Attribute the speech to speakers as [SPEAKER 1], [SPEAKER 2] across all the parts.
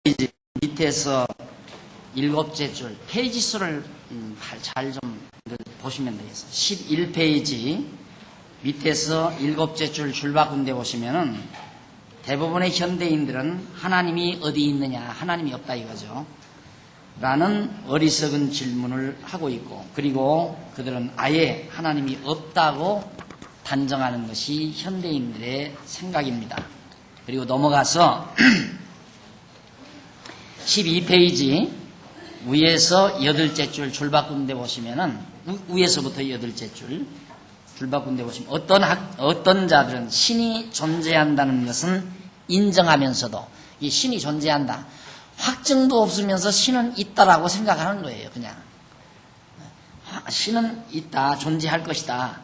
[SPEAKER 1] 페이지 밑에서 일곱째 줄 페이지 수를 잘 좀 보시면 되겠어요. 11페이지 밑에서 일곱째 줄 바꾼 데 보시면은 대부분의 현대인들은 하나님이 어디 있느냐, 하나님이 없다 이거죠. 라는 어리석은 질문을 하고 있고, 그리고 그들은 아예 하나님이 없다고 단정하는 것이 현대인들의 생각입니다. 그리고 넘어가서 12페이지 위에서 여덟째 줄 바꾼 데 보시면은 위에서부터 여덟째 줄 바꾼 데 보시면 어떤 자들은 신이 존재한다는 것은 인정하면서도 이 신이 존재한다, 확증도 없으면서 신은 있다라고 생각하는 거예요. 그냥 신은 있다, 존재할 것이다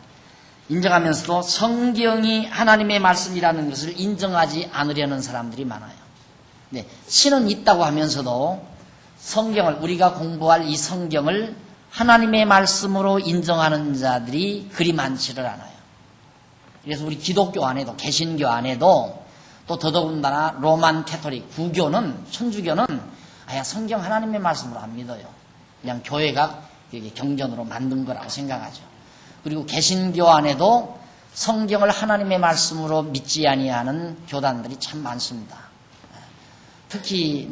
[SPEAKER 1] 인정하면서도 성경이 하나님의 말씀이라는 것을 인정하지 않으려는 사람들이 많아요. 네, 신은 있다고 하면서도 성경을, 우리가 공부할 이 성경을 하나님의 말씀으로 인정하는 자들이 그리 많지를 않아요. 그래서 우리 기독교 안에도, 개신교 안에도, 또 더더군다나 로만 캐토릭, 구교는, 천주교는 아예 성경 하나님의 말씀으로 안 믿어요. 그냥 교회가 경전으로 만든 거라고 생각하죠. 그리고 개신교 안에도 성경을 하나님의 말씀으로 믿지 아니하는 교단들이 참 많습니다. 특히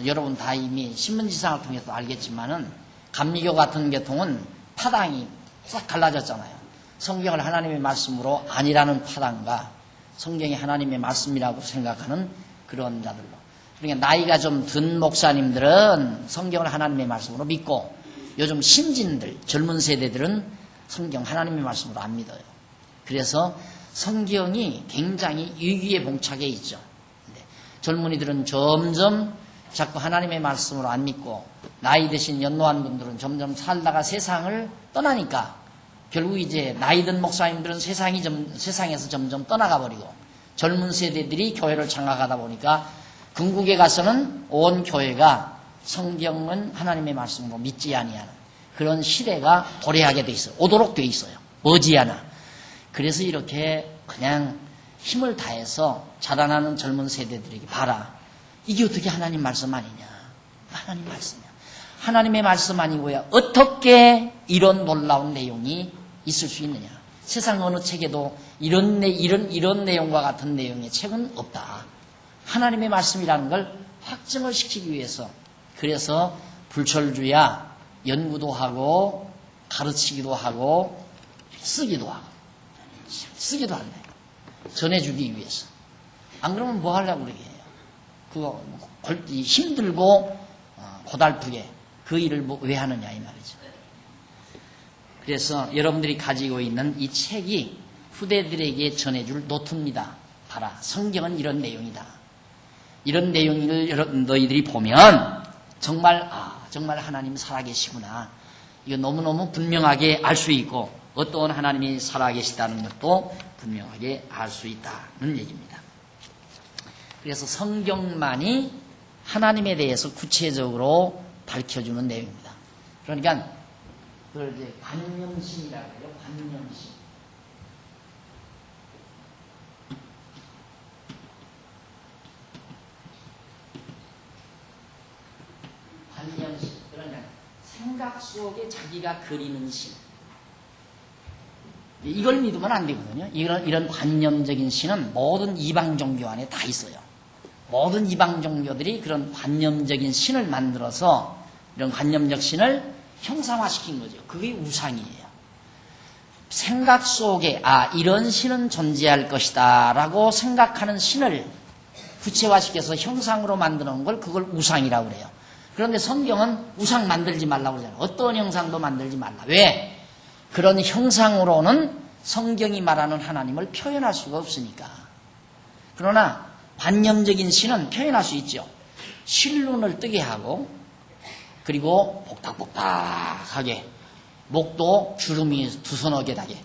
[SPEAKER 1] 여러분 다 이미 신문지상을 통해서 알겠지만은 감리교 같은 계통은 파당이 싹 갈라졌잖아요. 성경을 하나님의 말씀으로 아니라는 파당과 성경이 하나님의 말씀이라고 생각하는 그런 자들로. 그러니까 나이가 좀 든 목사님들은 성경을 하나님의 말씀으로 믿고, 요즘 신진들, 젊은 세대들은 성경 하나님의 말씀으로 안 믿어요. 그래서 성경이 굉장히 위기에 봉착해 있죠. 젊은이들은 점점 자꾸 하나님의 말씀으로 안 믿고, 나이 드신 연로한 분들은 점점 살다가 세상을 떠나니까 결국 이제 나이 든 목사님들은 세상에서 점점 떠나가 버리고, 젊은 세대들이 교회를 장악하다 보니까 궁극에 가서는 온 교회가 성경은 하나님의 말씀으로 믿지 아니하는 그런 시대가 도래하게 돼 있어요. 오도록 돼 있어요. 머지않아. 그래서 이렇게 그냥 힘을 다해서 자라나는 젊은 세대들에게 봐라, 이게 어떻게 하나님 말씀 아니냐, 하나님 말씀이야. 하나님의 말씀 아니고야 어떻게 이런 놀라운 내용이 있을 수 있느냐. 세상 어느 책에도 이런 내용과 같은 내용의 책은 없다. 하나님의 말씀이라는 걸 확증을 시키기 위해서, 그래서 불철주야 연구도 하고 가르치기도 하고 쓰기도 한대. 전해주기 위해서. 안 그러면 뭐 하려고 그러게 해요. 그거 힘들고 고달프게 그 일을 왜 하느냐 이 말이죠. 그래서 여러분들이 가지고 있는 이 책이 후대들에게 전해줄 노트입니다. 봐라, 성경은 이런 내용이다. 이런 내용을 너희들이 보면 정말 하나님 살아계시구나, 이거 너무너무 분명하게 알 수 있고, 어떤 하나님이 살아계시다는 것도 분명하게 알 수 있다는 얘기입니다. 그래서 성경만이 하나님에 대해서 구체적으로 밝혀주는 내용입니다. 그러니까 그걸 이제 관념신이라고 해요. 관념신. 관념신. 그러니까 생각 속에 자기가 그리는 신. 이걸 믿으면 안 되거든요. 이런 관념적인 신은 모든 이방 종교 안에 다 있어요. 모든 이방 종교들이 그런 관념적인 신을 만들어서 이런 관념적 신을 형상화시킨 거죠. 그게 우상이에요. 생각 속에 이런 신은 존재할 것이다 라고 생각하는 신을 구체화시켜서 형상으로 만드는 걸, 그걸 우상이라고 그래요. 그런데 성경은 우상 만들지 말라고 그러잖아요. 어떤 형상도 만들지 말라. 왜? 그런 형상으로는 성경이 말하는 하나님을 표현할 수가 없으니까. 그러나 관념적인 신은 표현할 수 있죠. 실눈을 뜨게 하고, 그리고 복닥복닥하게, 목도 주름이 두서너 개 나게,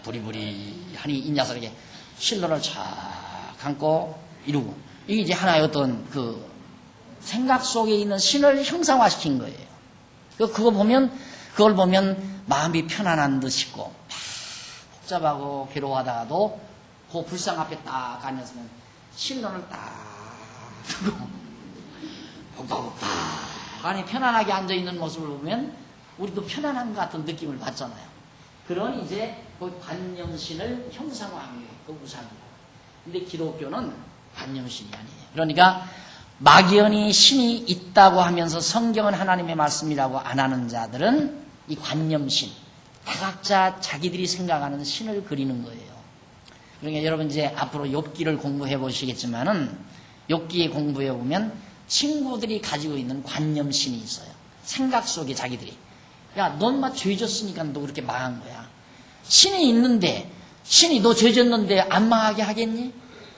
[SPEAKER 1] 부리부리하니 이 녀석에게 실눈을 착 감고 이루고, 이게 이제 하나의 어떤 그 생각 속에 있는 신을 형상화시킨 거예요. 그걸 보면 마음이 편안한 듯 싶고, 복잡하고 괴로워하다가도 그 불상 앞에 딱 앉았으면 실론을 딱 두고 복박복박 안에 편안하게 앉아있는 모습을 보면 우리도 편안한 것 같은 느낌을 받잖아요. 그런 이제 그 관념신을 형상화한 게 그 우상이라고. 근데 기독교는 관념신이 아니에요. 그러니까 막연히 신이 있다고 하면서 성경은 하나님의 말씀이라고 안 하는 자들은 이 관념신, 다각자 자기들이 생각하는 신을 그리는 거예요. 그러니까 여러분 이제 앞으로 욥기를 공부해 보시겠지만은 욥기에 공부해 보면 친구들이 가지고 있는 관념신이 있어요. 생각 속에 자기들이. 야, 넌 막 죄졌으니까 너 그렇게 망한 거야. 신이 있는데, 신이 너 죄졌는데 안 망하게 하겠니?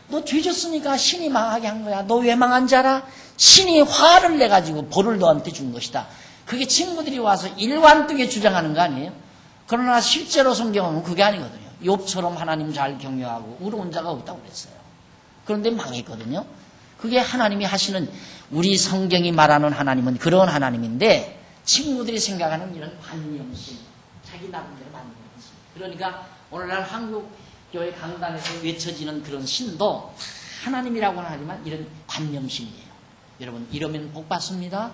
[SPEAKER 1] 너 죄졌으니까 신이 망하게 한 거야. 너 왜 망한 줄 알아? 신이 화를 내가지고 벌을 너한테 준 것이다. 그게 친구들이 와서 일관되게 주장하는 거 아니에요? 그러나 실제로 성경은 그게 아니거든요. 욥처럼 하나님 잘 경외하고 의로운 자가 없다고 그랬어요. 그런데 망했거든요. 그게 하나님이 하시는, 우리 성경이 말하는 하나님은 그런 하나님인데 친구들이 생각하는 이런 관념신, 자기 나름대로 만든 신. 그러니까 오늘날 한국 교회 강단에서 외쳐지는 그런 신도 하나님이라고는 하지만 이런 관념신이에요. 여러분, 이러면 복 받습니다.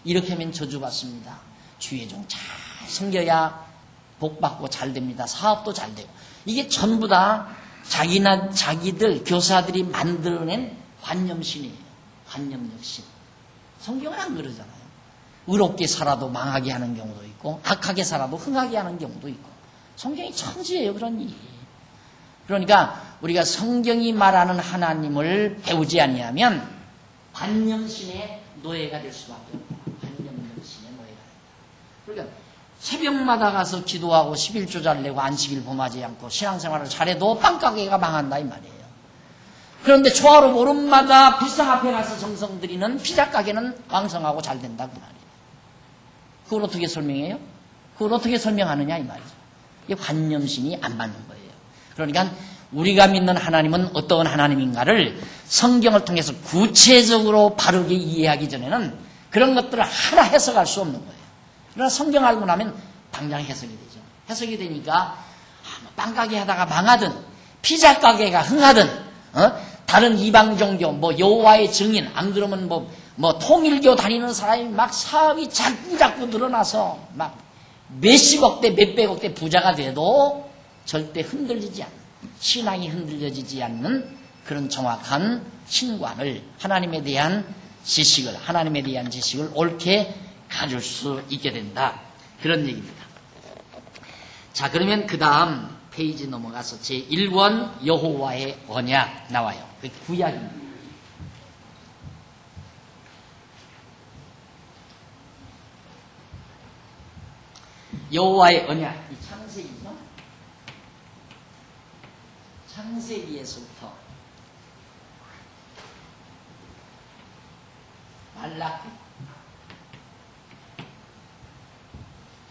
[SPEAKER 1] 이렇게 하면 저주 받습니다. 주의 종 잘 섬겨야 복 받고 잘 됩니다. 사업도 잘 되고. 이게 전부 다 자기들 교사들이 만들어낸 관념신이에요. 관념력 신. 성경은 안 그러잖아요. 의롭게 살아도 망하게 하는 경우도 있고 악하게 살아도 흥하게 하는 경우도 있고. 성경이 천지예요, 그런 일이. 그러니까 우리가 성경이 말하는 하나님을 배우지 아니하면 관념신의 노예가 될 수밖에 없다. 관념신의 노예가 된다. 그러니까 새벽마다 가서 기도하고 11조 잘 내고 안식일 범하지 않고 신앙생활을 잘해도 빵가게가 망한다 이 말이에요. 그런데 초하루 보름마다 불상 앞에 가서 정성 들이는 피자 가게는 왕성하고 잘 된다 그 말이에요. 그걸 어떻게 설명해요? 그걸 어떻게 설명하느냐 이 말이죠. 이게 관념신이 안 맞는 거예요. 그러니까 우리가 믿는 하나님은 어떤 하나님인가를 성경을 통해서 구체적으로 바르게 이해하기 전에는 그런 것들을 하나 해석할 수 없는 거예요. 그러나 성경 알고 나면 당장 해석이 되죠. 해석이 되니까 빵가게 하다가 망하든 피자 가게가 흥하든 다른 이방 종교 뭐 여호와의 증인 안 그러면 뭐 통일교 다니는 사람이 막 사업이 자꾸 늘어나서 막 몇십억 대 몇백억 대 부자가 돼도 절대 흔들리지 않는, 신앙이 흔들려지지 않는 그런 정확한 신관을, 하나님에 대한 지식을 옳게 가질 수 있게 된다. 그런 얘기입니다. 자, 그러면 그 다음 페이지 넘어가서 제1권 여호와의 언약 나와요. 그 구약입니다. 여호와의 언약, 이 창세기죠. 창세기에서부터 말라기,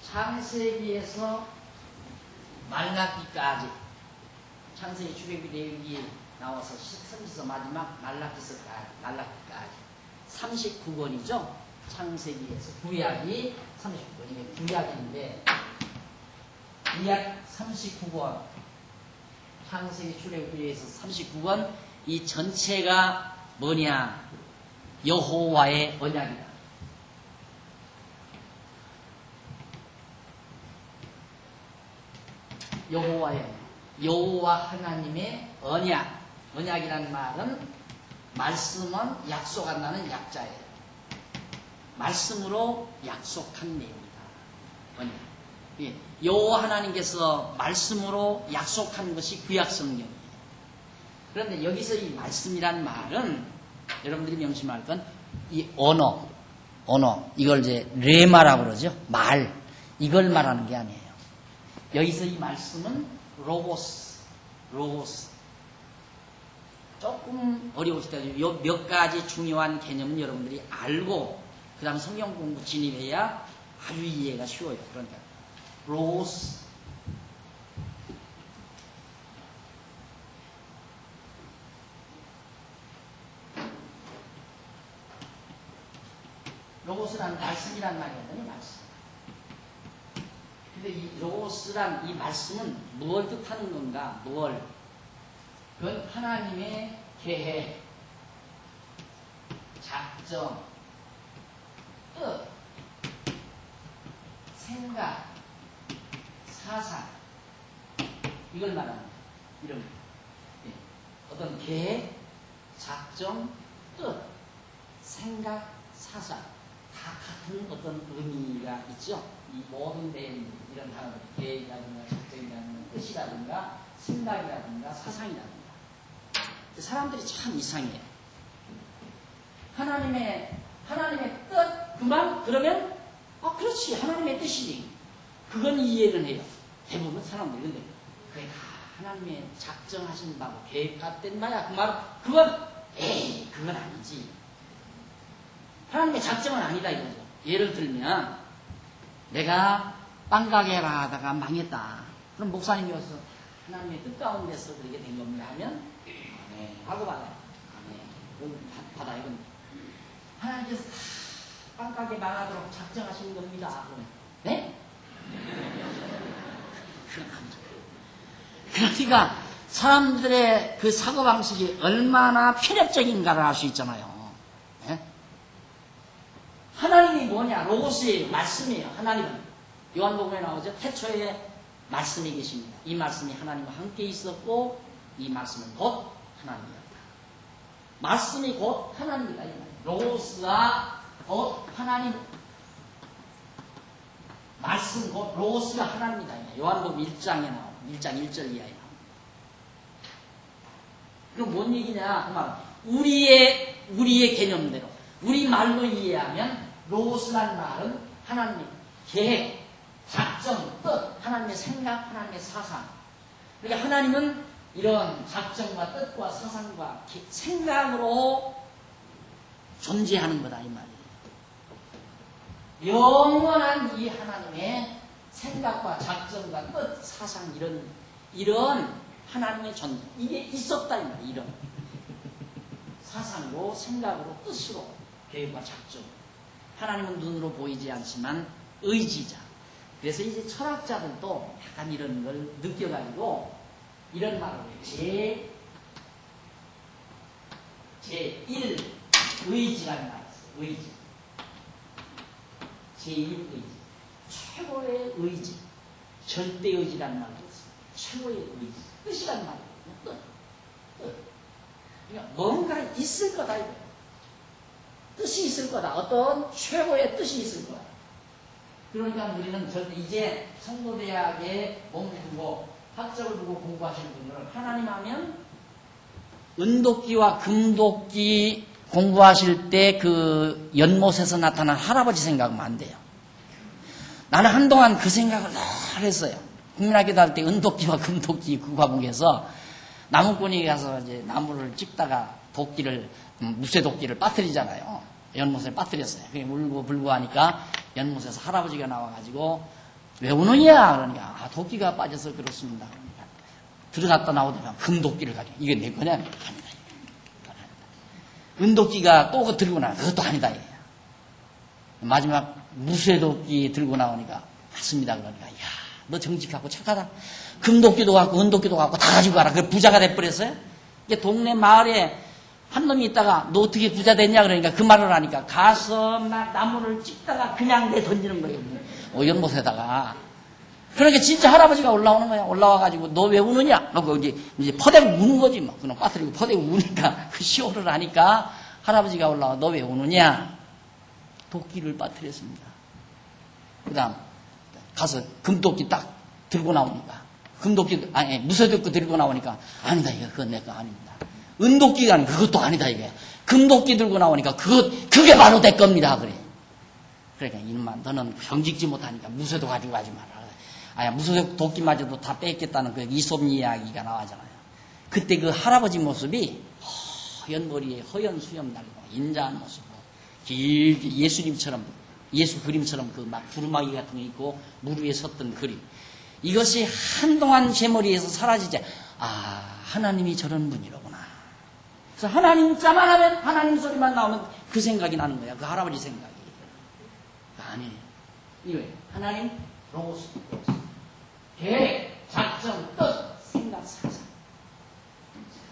[SPEAKER 1] 창세기에서 말라기까지, 창세기 출애굽기 레위기 나와서 선지서 마지막 말라기까지 39권이죠. 창세기에서 구약이 39권이면 구약인데 구약 39권, 창세기 출애굽기에서 39권, 이 전체가 뭐냐? 여호와의 언약이다. 여호와 하나님의 언약. 언약이라는 말은 말씀은 약속한다는 약자예요. 말씀으로 약속한 내용이다. 언약. 예, 여호와 하나님께서 말씀으로 약속한 것이 구약 성경이에요. 그런데 여기서 이 말씀이란 말은 여러분들이 명심할 건 이 언어, 이걸 이제 레마라고 그러죠. 말, 이걸 말하는 게 아니에요. 여기서 이 말씀은 로고스. 조금 어려우실 때도 요 몇 가지 중요한 개념은 여러분들이 알고 그 다음 성경 공부 진입해야 아주 이해가 쉬워요. 그러니까 로고스, 로고스란 말씀이란 말이거든요. 말씀. 근데 이 로고스란 이 말씀은 무엇을 뜻하는 건가? 그건 하나님의 계획, 작정, 뜻, 생각, 사상, 이걸 말합니다. 이런 예. 어떤 계획, 작정, 뜻, 생각, 사상 다 같은 어떤 의미가 있죠. 이 모든 데 이런 단어들, 계획이라든가 작정이라든가 뜻이라든가 생각이라든가 사상이라든가. 사람들이 참 이상해요. 하나님의 뜻, 그만, 그러면, 그렇지, 하나님의 뜻이지. 그건 이해는 해요. 대부분 사람들이. 근데, 그게 다 하나님의 작정하신 바고, 계획된 바야. 그 말, 그건 아니지. 하나님의 작정은 아니다, 이거죠. 예를 들면, 내가 빵가게를 하다가 망했다. 그럼 목사님이 와서 하나님의 뜻 가운데서 그렇게 된 겁니다 하면, 네, 하고 받아요. 네, 그건 받아요. 이건 하나님께서 빵가게 망하도록 작정하신 겁니다. 그러면, 네? 그러니까 사람들의 그 사고방식이 얼마나 편협적인가를 알 수 있잖아요. 네? 하나님이 뭐냐? 로고스의 말씀이에요. 하나님은. 요한복음에 나오죠. 태초에 말씀이 계십니다. 이 말씀이 하나님과 함께 있었고 이 말씀은 곧 하나님이었다. 말씀이 곧 하나님이다. 로고스가 곧 하나님. 말씀 곧 로고스가 하나님이다. 요한복음 1장에 나옵니다. 1장 1절 이하에 나옵니다. 그럼 뭔 얘기냐? 그 말은 우리의 개념대로 우리 말로 이해하면 로고스라는 말은 하나님의 계획, 작정, 뜻, 하나님의 생각, 하나님의 사상. 그러니까 하나님은 이런 작정과 뜻과 사상과 생각으로 존재하는 거다 이 말이에요. 영원한 이 하나님의 생각과 작정과 뜻, 사상 이런 하나님의 존재 이게 있었다 이 말이에요. 이런 사상으로 생각으로 뜻으로 계획과 작정. 하나님은 눈으로 보이지 않지만 의지자. 그래서 이제 철학자들도 약간 이런 걸 느껴가지고 이런 말을 해요. 제1 의지라는 말이 있어요. 의지. 제1 의지. 최고의 의지. 절대 의지라는 말도 있어요. 최고의 의지. 뜻이라는 말이거든요. 뜻. 그러니까 뭔가 있을 거다 이거예요. 뜻이 있을 거다. 어떤 최고의 뜻이 있을 거다. 그러니까 우리는 절대 이제 성도대학에 몸을 두고 학점을 두고 공부하시는 분들은 하나님 하면 은도끼와 금도끼 공부하실 때 그 연못에서 나타난 할아버지 생각하면 안 돼요. 나는 한동안 그 생각을 늘 했어요. 국민학교도 할 때 은도끼와 금도끼 그 과목에서 나무꾼이 가서 이제 나무를 찍다가 무쇠도끼를 빠뜨리잖아요. 연못에 빠뜨렸어요. 그게 울고 불고 하니까 연못에서 할아버지가 나와가지고 왜 우느냐? 그러니까 도끼가 빠져서 그렇습니다. 그러니까 들어갔다 나오다가 금도끼를 가지고 이게 내 거냐? 아니다. 은도끼가 또 들고 나와 그것도 아니다. 마지막 무쇠도끼 들고 나오니까 맞습니다. 그러니까 야, 너 정직하고 착하다. 금도끼도 갖고 은도끼도 갖고 다 가지고 가라. 그 부자가 돼버렸어요. 이게 동네 마을에 한 놈이 있다가 너 어떻게 부자 됐냐 그러니까 그 말을 하니까 가서 막 나무를 찍다가 그냥 내 던지는 거예요. 연못에다가. 그러니까 진짜 할아버지가 올라오는 거야. 올라와가지고 너 왜 우느냐? 그러고 이제 퍼대고 우는 거지 뭐. 그냥 빠뜨리고 퍼대고 우니까 그 시호를 하니까 할아버지가 올라와 너 왜 우느냐? 도끼를 빠뜨렸습니다. 그 다음 가서 금도끼 딱 들고 나오니까 무쇠도끼 들고 나오니까 아니다 이거 그건 내 거 아닙니다. 은도끼가 아니고 그것도 아니다 이게. 금도끼 들고 나오니까 그게 바로 내 겁니다. 그래. 그러니까 이놈아 너는 병직지 못하니까 무쇠도 가지고 가지 마라. 무쇠도끼마저도 다 뺏겠다는 그 이솝 이야기가 나와잖아요. 그때 그 할아버지 모습이 허연 머리에 허연 수염 달고 인자한 모습으로 길게 예수 그림처럼 그 막 두루마기 같은 게 있고 물 위에 섰던 그림. 이것이 한동안 제 머리에서 사라지지. 하나님이 저런 분이로구나. 그래서 하나님 자만 하면 하나님 소리만 나오면 그 생각이 나는 거야. 그 할아버지 생각이. 아니에요. 이거예요. 하나님 로고스. 계획, 작정, 뜻, 생각, 사상.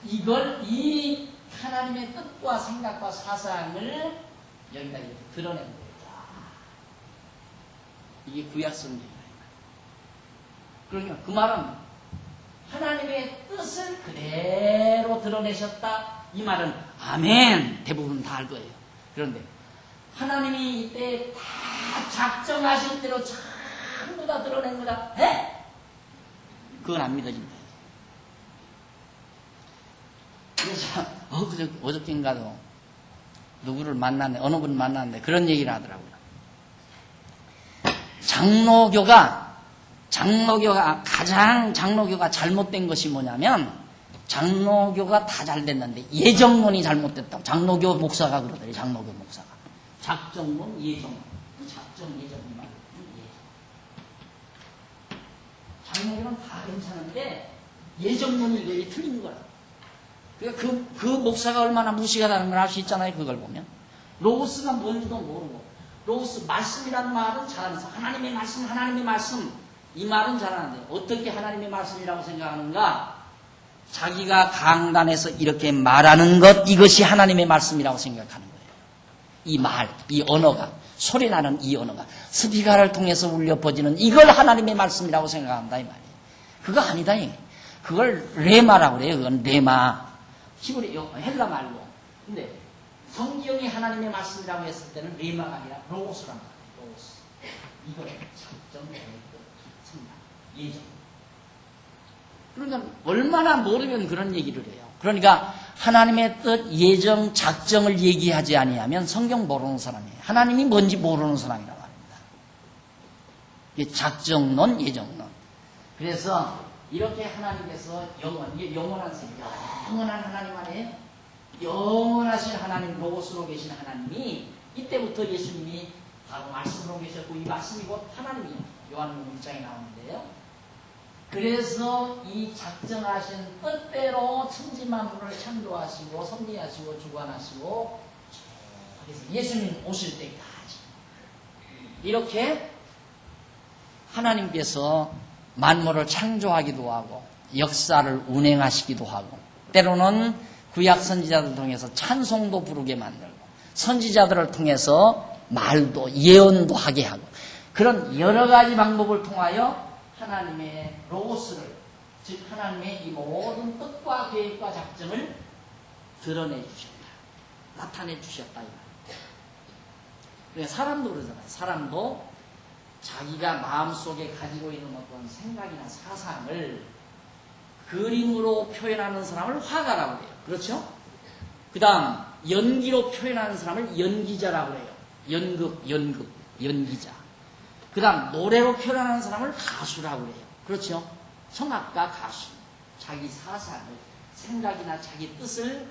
[SPEAKER 1] 이 하나님의 뜻과 생각과 사상을 여기다 이렇게 드러낸 거예요. 이게 구약 성경이다. 그러니까 그 말은 하나님의 뜻을 그대로 드러내셨다. 이 말은 아멘 대부분 다 알 거예요. 그런데 하나님이 이때 다 작정하신 대로 전부 다 드러낸 거다. 에? 그건 안 믿어진다. 그래서 어저께인가도 누구를 만났는데 어느 분을 만났는데 그런 얘기를 하더라고요. 장로교가 잘못된 것이 뭐냐면 장로교가 다 잘 됐는데 예정론이 잘못됐다고 장로교 목사가 그러더래요. 장로교 목사가 작정론, 예정론, 작정, 예정 이 말. 장로교는 다 괜찮은데 예정론이 이게 틀린 거라. 그러니까 그 목사가 얼마나 무식하다는 걸 알 수 있잖아요. 그걸 보면 로고스가 뭔지도 모르고 로고스 말씀이라는 말은 잘하면서 하나님의 말씀 이 말은 잘하는데 어떻게 하나님의 말씀이라고 생각하는가? 자기가 강단에서 이렇게 말하는 것 이것이 하나님의 말씀이라고 생각하는 거예요. 이 말, 이 언어가 소리나는 이 언어가 스피커를 통해서 울려 퍼지는 이걸 하나님의 말씀이라고 생각한다 이 말이에요. 그거 아니다. 그걸 레마라고 그래요. 그건 레마. 히브리 헬라 말고. 근데 성경이 하나님의 말씀이라고 했을 때는 레마가 아니라 로고스란 말이에요. 로고스. 이거 작정, 성장, 예정. 그러니까 얼마나 모르면 그런 얘기를 해요. 그러니까 하나님의 뜻, 예정, 작정을 얘기하지 아니하면 성경 모르는 사람이에요. 하나님이 뭔지 모르는 사람이라고 합니다. 이게 작정론, 예정론. 그래서 이렇게 하나님께서 영원한 세계, 영원한 하나님 안에 영원하신 하나님, 로고스로 계신 하나님이 이때부터 예수님이 바로 말씀으로 계셨고 이 말씀이 곧 하나님이에요. 요한복음 1장에 나오는데요. 그래서 이 작정하신 뜻대로 천지만물을 창조하시고 섭리하시고 주관하시고 그래서 예수님 오실 때까지 이렇게 하나님께서 만물을 창조하기도 하고 역사를 운행하시기도 하고 때로는 구약 선지자들을 통해서 찬송도 부르게 만들고 선지자들을 통해서 말도 예언도 하게 하고 그런 여러 가지 방법을 통하여 하나님의 로고스를 즉 하나님의 이 모든 뜻과 계획과 작정을 드러내 주셨다. 나타내 주셨다. 이 말이에요. 그러니까 사람도 그러잖아요. 사람도 자기가 마음속에 가지고 있는 어떤 생각이나 사상을 그림으로 표현하는 사람을 화가라고 해요. 그렇죠? 그 다음 연기로 표현하는 사람을 연기자라고 해요. 연극, 연기자. 그 다음 노래로 표현하는 사람을 가수라고 해요. 그렇죠? 성악가, 가수. 자기 사상을, 생각이나 자기 뜻을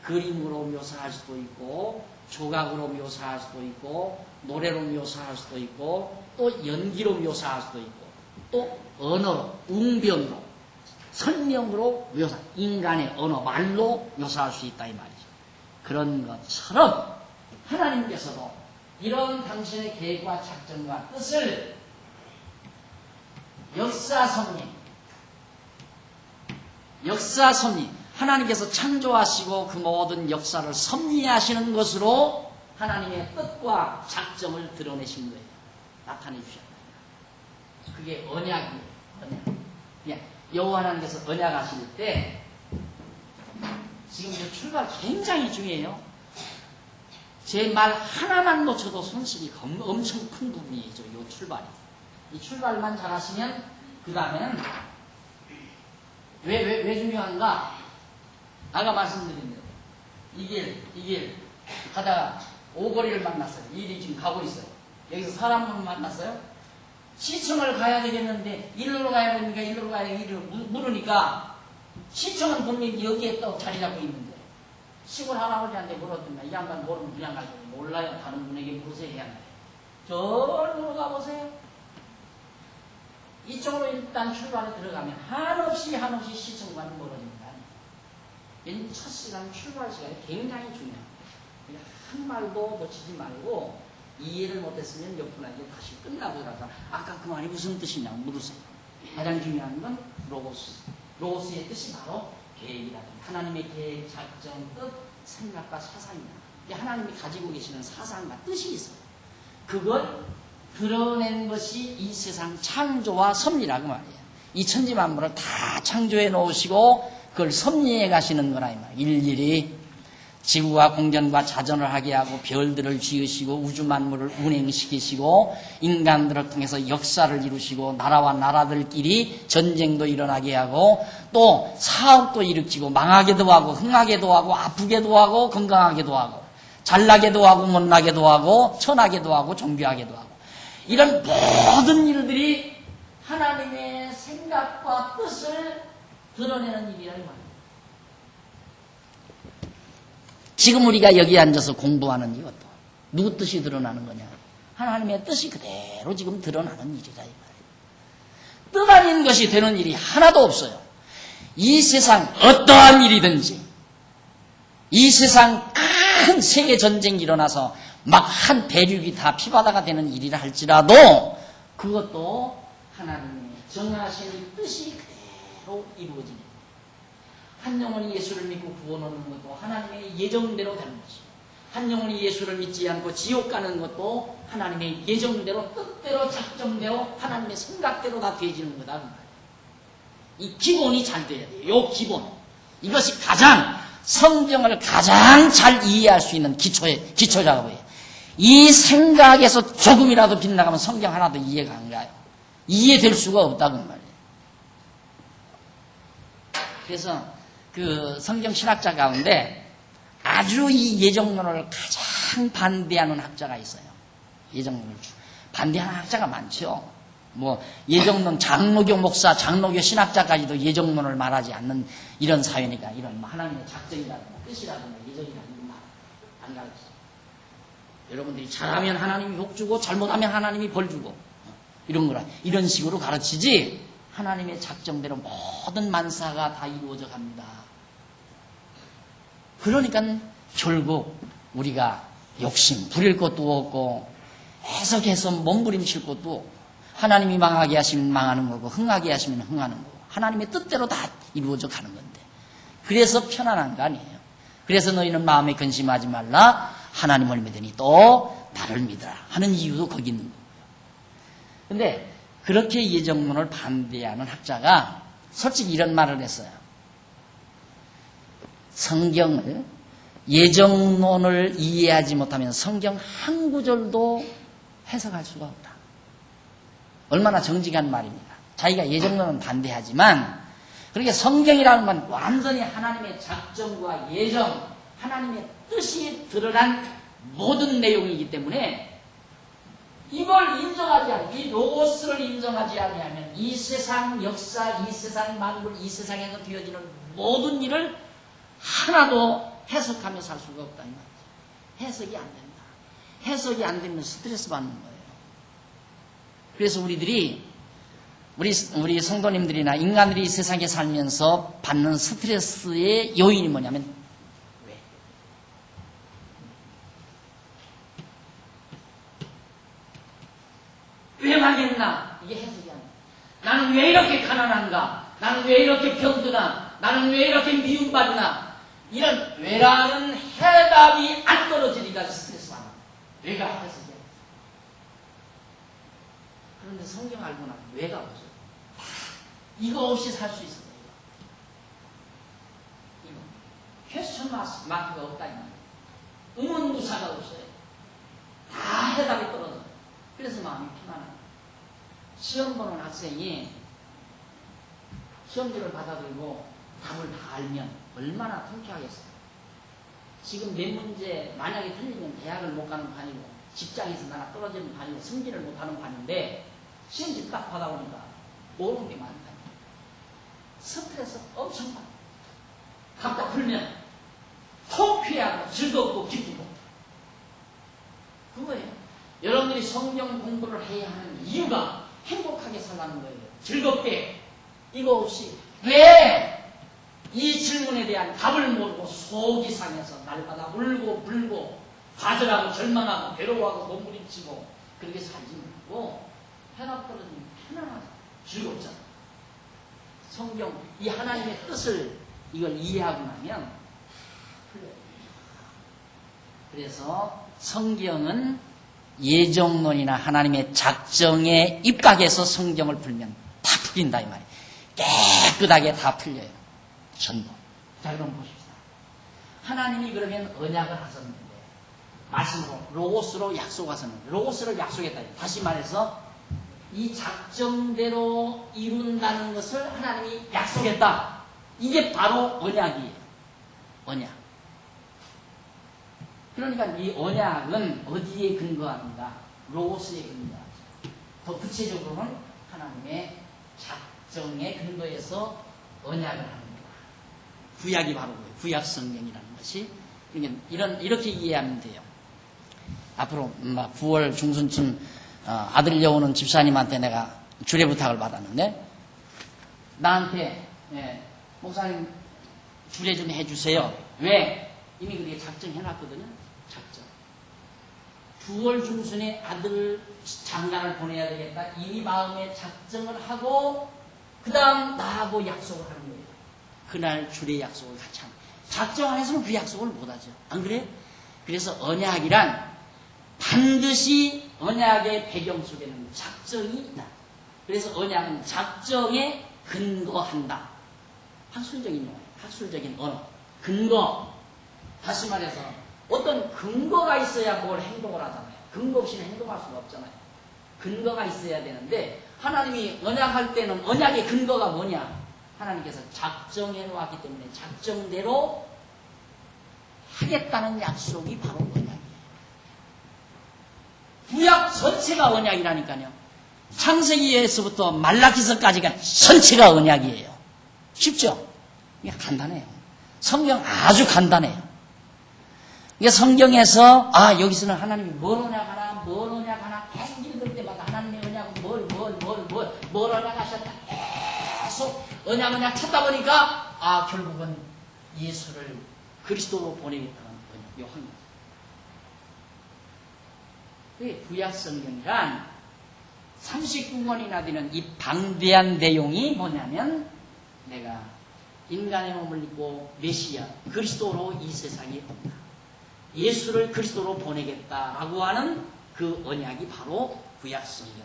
[SPEAKER 1] 그림으로 묘사할 수도 있고 조각으로 묘사할 수도 있고 노래로 묘사할 수도 있고 또 연기로 묘사할 수도 있고 또 언어로, 웅변으로, 설명으로 인간의 언어, 말로 묘사할 수 있다 이 말이죠. 그런 것처럼 하나님께서도 이런 당신의 계획과 작정과 뜻을 역사 섭리 하나님께서 창조하시고 그 모든 역사를 섭리하시는 것으로 하나님의 뜻과 작정을 드러내신 거예요. 나타내 주셨다. 그게 언약이에요. 언약. 여호와 하나님께서 언약하실 때 지금 이 출발 굉장히 중요해요. 제 말 하나만 놓쳐도 손실이 엄청 큰 부분이죠. 이 출발이. 이 출발만 잘하시면 그 다음에는 왜 중요한가? 아까 말씀드린 대로 이 길 가다가 오거리를 만났어요. 일이 지금 가고 있어요. 여기서 사람을 만났어요. 시청을 가야 되겠는데 일로 가야 됩니까? 일로 가야 되니까 물으니까 시청은 분명히 여기에 또 자리 잡고 있는데 시골 할아버지한테 물었더니 이 양반 모르면 그냥 가서 몰라요. 다른 분에게 물으세요. 해야 돼. 저리로 가보세요. 이쪽으로 일단 출발에 들어가면 한없이 시청과는 멀어집니다. 왜냐면 첫 시간 출발 시간이 굉장히 중요합니다. 한 말도 놓치지 말고 이해를 못했으면 몇 분하게 다시 끝나보라고 아까 그 말이 무슨 뜻이냐고 물으세요. 가장 중요한 건 로고스의 뜻이 바로 계획이라든가 하나님의 계획, 작정, 뜻, 생각과 사상입니다. 하나님이 가지고 계시는 사상과 뜻이 있어요. 그걸 드러낸 것이 이 세상 창조와 섭리라고 말이에요. 이 천지만물을 다 창조해 놓으시고 그걸 섭리해 가시는 거라 이 말이에요. 일일이 지구와 공전과 자전을 하게 하고 별들을 지으시고 우주 만물을 운행시키시고 인간들을 통해서 역사를 이루시고 나라와 나라들끼리 전쟁도 일어나게 하고 또 사업도 일으키고 망하게도 하고 흥하게도 하고 아프게도 하고 건강하게도 하고 잘나게도 하고 못나게도 하고 천하게도 하고 정교하게도 하고 이런 모든 일들이 하나님의 생각과 뜻을 드러내는 일이라 이 말이에요. 지금 우리가 여기 앉아서 공부하는 이것도 누구 뜻이 드러나는 거냐? 하나님의 뜻이 그대로 지금 드러나는 일이라 이 말이에요. 뜻 아닌 것이 되는 일이 하나도 없어요. 이 세상 어떠한 일이든지 이 세상 큰 세계 전쟁이 일어나서 막 한 대륙이 다 피바다가 되는 일이라 할지라도 그것도 하나님의 정하신 뜻이 그대로 이루어지는 거예요. 한 영혼이 예수를 믿고 구원 얻는 것도 하나님의 예정대로 되는 것이고 한 영혼이 예수를 믿지 않고 지옥 가는 것도 하나님의 예정대로 뜻대로 작정대로 하나님의 생각대로 다 되어지는 거다. 이 기본이 잘 돼야 돼요. 이 기본. 이것이 가장 성경을 가장 잘 이해할 수 있는 기초 작업이에요. 이 생각에서 조금이라도 빗나가면 성경 하나도 이해가 안 가요. 이해될 수가 없다고 말이에요. 그래서 그 성경 신학자 가운데 아주 이 예정론을 가장 반대하는 학자가 있어요. 예정론을 반대하는 학자가 많죠. 뭐 예정론 장로교 목사, 장로교 신학자까지도 예정론을 말하지 않는 이런 사회니까 이런 하나님의 작정이라든가 뜻이라든가 예정이라든가 말 안 가르치죠. 여러분들이 잘하면 하나님이 복 주고 잘못하면 하나님이 벌 주고 이런 거라 이런 식으로 가르치지 하나님의 작정대로 모든 만사가 다 이루어져 갑니다. 그러니까 결국 우리가 욕심 부릴 것도 없고 해석해서 몸부림칠 것도 없고 하나님이 망하게 하시면 망하는 거고 흥하게 하시면 흥하는 거고 하나님의 뜻대로 다 이루어져 가는 건데 그래서 편안한 거 아니에요. 그래서 너희는 마음에 근심하지 말라 하나님을 믿으니 또 나를 믿어라 하는 이유도 거기 있는 거고요. 근데 그렇게 예정론을 반대하는 학자가 솔직히 이런 말을 했어요. 성경을 예정론을 이해하지 못하면 성경 한 구절도 해석할 수가 없다. 얼마나 정직한 말입니다. 자기가 예정론은 반대하지만 그렇게 성경이라는 건 완전히 하나님의 작정과 예정, 하나님의 뜻이 드러난 모든 내용이기 때문에 이걸 인정하지 않으면, 이 로고스를 인정하지 아니하면 이 세상 역사, 이 세상 만물, 이 세상에서 되어지는 모든 일을 하나도 해석하며 살 수가 없다 이 말이죠. 해석이 안 된다. 해석이 안 되면 스트레스 받는 거예요. 그래서 우리 성도님들이나 인간들이 이 세상에 살면서 받는 스트레스의 요인이 뭐냐면 왜 망했나? 이게 해석이 안 돼. 나는 왜 이렇게 가난한가? 나는 왜 이렇게 병드나? 나는 왜 이렇게 미움받나? 이런 왜라는 해답이 안 떨어지니까 스트레스 받는 거야. 왜가 해석이 안 돼. 그런데 성경 알고 나면 왜가 없어요. 이거 없이 살 수 있어요. 이거. 퀘스천 마크가 없다 이 말이에요. 의문부사가 없어요. 다 해답이 떨어져요. 그래서 마음이 편안해요. 시험 보는 학생이 시험지를 받아들고 답을 다 알면 얼마나 통쾌하겠어요. 지금 내 문제 만약에 틀리면 대학을 못 가는 판이고 직장에서 나가 떨어지는 판이고 승진을 못하는 판인데 시험지 딱 받아보니까 모르는 게 많다. 스트레스 엄청 받아. 답다 풀면 통쾌하고 즐겁고 기쁘고 그거예요. 여러분들이 성경 공부를 해야 하는 이유가 행복하게 살라는 거예요. 즐겁게. 이거 없이 왜 이 질문에 대한 답을 모르고 속이 상해서 날마다 울고 불고 좌절하고 절망하고 괴로워하고 몸부림치고 그렇게 살지 말고 해답 떨어지면 편안하죠. 즐겁잖아. 성경 이 하나님의 뜻을 이걸 이해하고 나면 풀려요. 그래서 성경은 예정론이나 하나님의 작정에 입각해서 성경을 풀면 다 풀린다 이 말이에요. 깨끗하게 다 풀려요. 전부. 자, 그럼 보십시다. 하나님이 그러면 언약을 하셨는데 말씀으로 로고스로 약속하셨는데 로고스를 약속했다. 다시 말해서 이 작정대로 이룬다는 것을 하나님이 약속했다. 이게 바로 언약이에요. 언약. 그러니까 이 언약은 어디에 근거합니다? 로고스에 근거하죠. 더 구체적으로는 하나님의 작정에 근거해서 언약을 하는 거다. 구약이 바로 그거예요. 구약 성경이라는 것이. 그러니까 이렇게 이해하면 돼요. 앞으로 9월 중순쯤 아들 여우는 집사님한테 내가 주례 부탁을 받았는데 나한테 목사님 주례 좀 해주세요. 왜? 이미 그게 작정해놨거든요. 작정. 9월 중순에 아들 장가를 보내야 되겠다. 이미 마음에 작정을 하고 그 다음 나하고 약속을 하는 거예요. 그날 주례 약속을 같이 하는 거예요. 작정 안 했으면 그 약속을 못하죠. 안 그래요? 그래서 언약이란 반드시 언약의 배경 속에는 작정이 있다. 그래서 언약은 작정에 근거한다. 학술적인 용어예요. 학술적인 언어. 근거. 다시 말해서 어떤 근거가 있어야 뭘 행동을 하잖아요. 근거 없이는 행동할 수가 없잖아요. 근거가 있어야 되는데 하나님이 언약할 때는 언약의 근거가 뭐냐? 하나님께서 작정해 놓았기 때문에 작정대로 하겠다는 약속이 바로 언약이에요. 구약 전체가 언약이라니까요. 창세기에서부터 말라기서까지가 전체가 언약이에요. 쉽죠? 이게 간단해요. 성경 아주 간단해요. 이게 성경에서 여기서는 하나님이 뭘 언약하나 뭘 언약하나 계속 읽을 때마다 하나님의 언약은 뭘 언약하셨다 계속 언약 찾다 보니까 결국은 예수를 그리스도로 보내겠다는 언약 요한 거죠. 구약 성경이란 39권이나 되는 이 방대한 내용이 뭐냐면 내가 인간의 몸을 입고 메시아 그리스도로 이 세상에 온다. 예수를 그리스도로 보내겠다라고 하는 그 언약이 바로 구약 성경이다.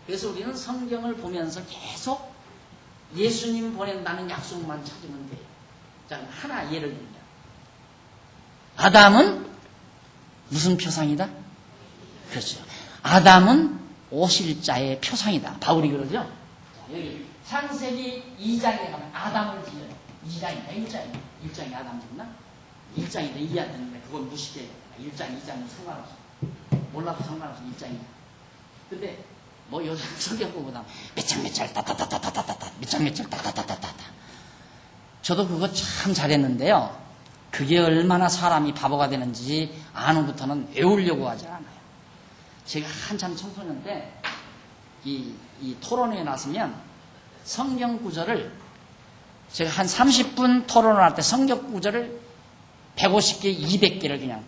[SPEAKER 1] 그래서 우리는 성경을 보면서 계속 예수님 보낸다는 약속만 찾으면 돼요. 자, 하나 예를 들면 아담은 무슨 표상이다? 그렇죠. 아담은 오실 자의 표상이다. 바울이 그러죠. 자, 여기 창세기 2장에 가면 아담을 지어요. 2장이다. 1장이다. 1장이 아담 짓나? 1장이다. 이해 안 되는데 그건 무식해요. 1장, 2장은 상관없어. 몰라도 상관없어. 1장이야. 근데 뭐 요즘 성경 보면 몇장 따따따따따따따 몇장 따따따따따 저도 그거 참 잘했는데요. 그게 얼마나 사람이 바보가 되는지 아는 부터는 외우려고 하지 않아요. 제가 한참 청소년 때 이 토론회에 나서면 성경 구절을 제가 한 30분 토론을 할 때 성경 구절을 150개, 200개를 그냥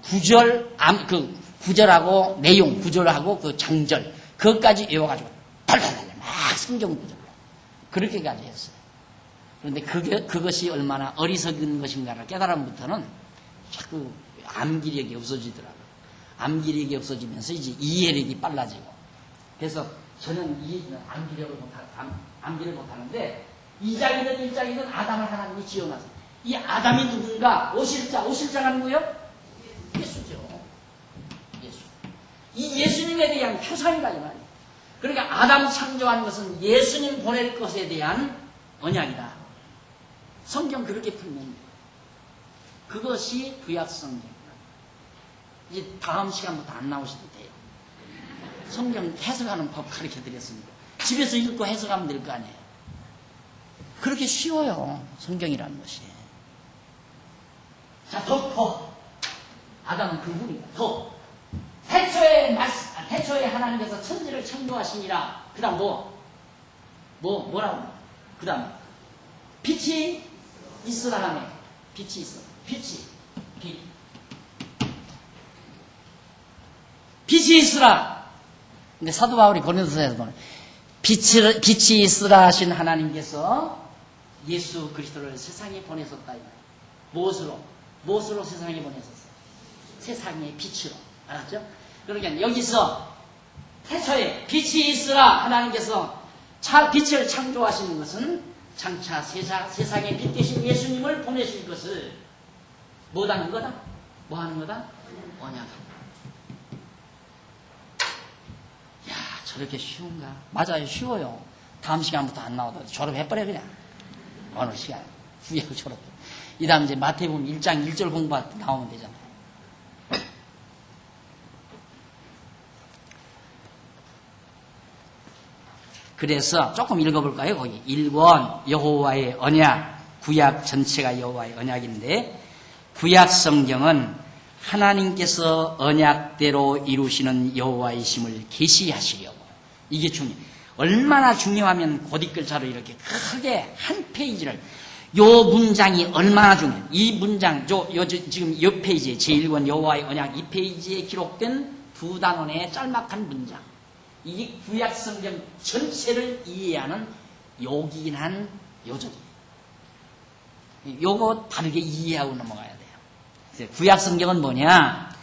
[SPEAKER 1] 구절하고 내용, 구절하고 그 장절 그것까지 외워가지고 달달달 막 성경 구절로 그렇게까지 했어요. 그런데 그것이 얼마나 어리석은 것인가를 깨달음부터는 자꾸 암기력이 없어지더라고요. 암기력이 없어지면서 이제 이해력이 빨라지고. 그래서 저는 암기를 못하는데 2장이든 1장이든 아담을 하나님이 지어놨어요. 이 아담이 누군가? 오실자가 누구요? 예수죠. 예수. 이 예수님에 대한 표상이다 이 말이에요. 그러니까 아담 창조한 것은 예수님 보낼 것에 대한 언약이다. 성경 그렇게 풀면 돼요. 그것이 구약 성경이다. 이제 다음 시간부터 안 나오셔도 돼요. 성경 해석하는 법 가르쳐 드렸습니다. 집에서 읽고 해석하면 될 거 아니에요. 그렇게 쉬워요. 성경이라는 것이. 자, 더. 아담은 그분이다. 더. 태초에 하나님께서 천지를 창조하시니라. 그 다음 뭐라고? 그 다음 빛이 있으라 하네. 빛이 있어. 빛이 있으라. 근데 사도 바울이 고린도서에서 보면 빛이 있으라 하신 하나님께서 예수 그리스도를 세상에 보내셨다. 무엇으로 세상에 보내셨어요? 세상의 빛으로. 알았죠? 그러니까 여기서 태초에 빛이 있으라 하나님께서 빛을 창조하시는 것은 장차 세상에 빛 되신 예수님을 보내실 것을 뭐하는 거다? 뭐하는 거다? 언약하는. 야, 저렇게 쉬운가? 맞아요, 쉬워요. 다음 시간부터 안 나와도 졸업해버려 그냥. 어느 시간 후에 졸업. 이 다음 이제 마태복음 1장 1절 공부할 때 나오면 되잖아요. 그래서 조금 읽어볼까요? 거기 1번 여호와의 언약, 구약 전체가 여호와의 언약인데 구약 성경은 하나님께서 언약대로 이루시는 여호와이심을 계시하시려고. 이게 얼마나 중요하면 곧이글자로 이렇게 크게 한 페이지를, 요 문장이 얼마나 중요해요. 이 문장, 지금 요 페이지에 제1권 여호와의 언약 2페이지에 기록된 두 단원의 짤막한 문장. 이 구약 성경 전체를 이해하는 요긴한 요절이에요. 요거 다르게 이해하고 넘어가야 돼요. 구약 성경은 뭐냐?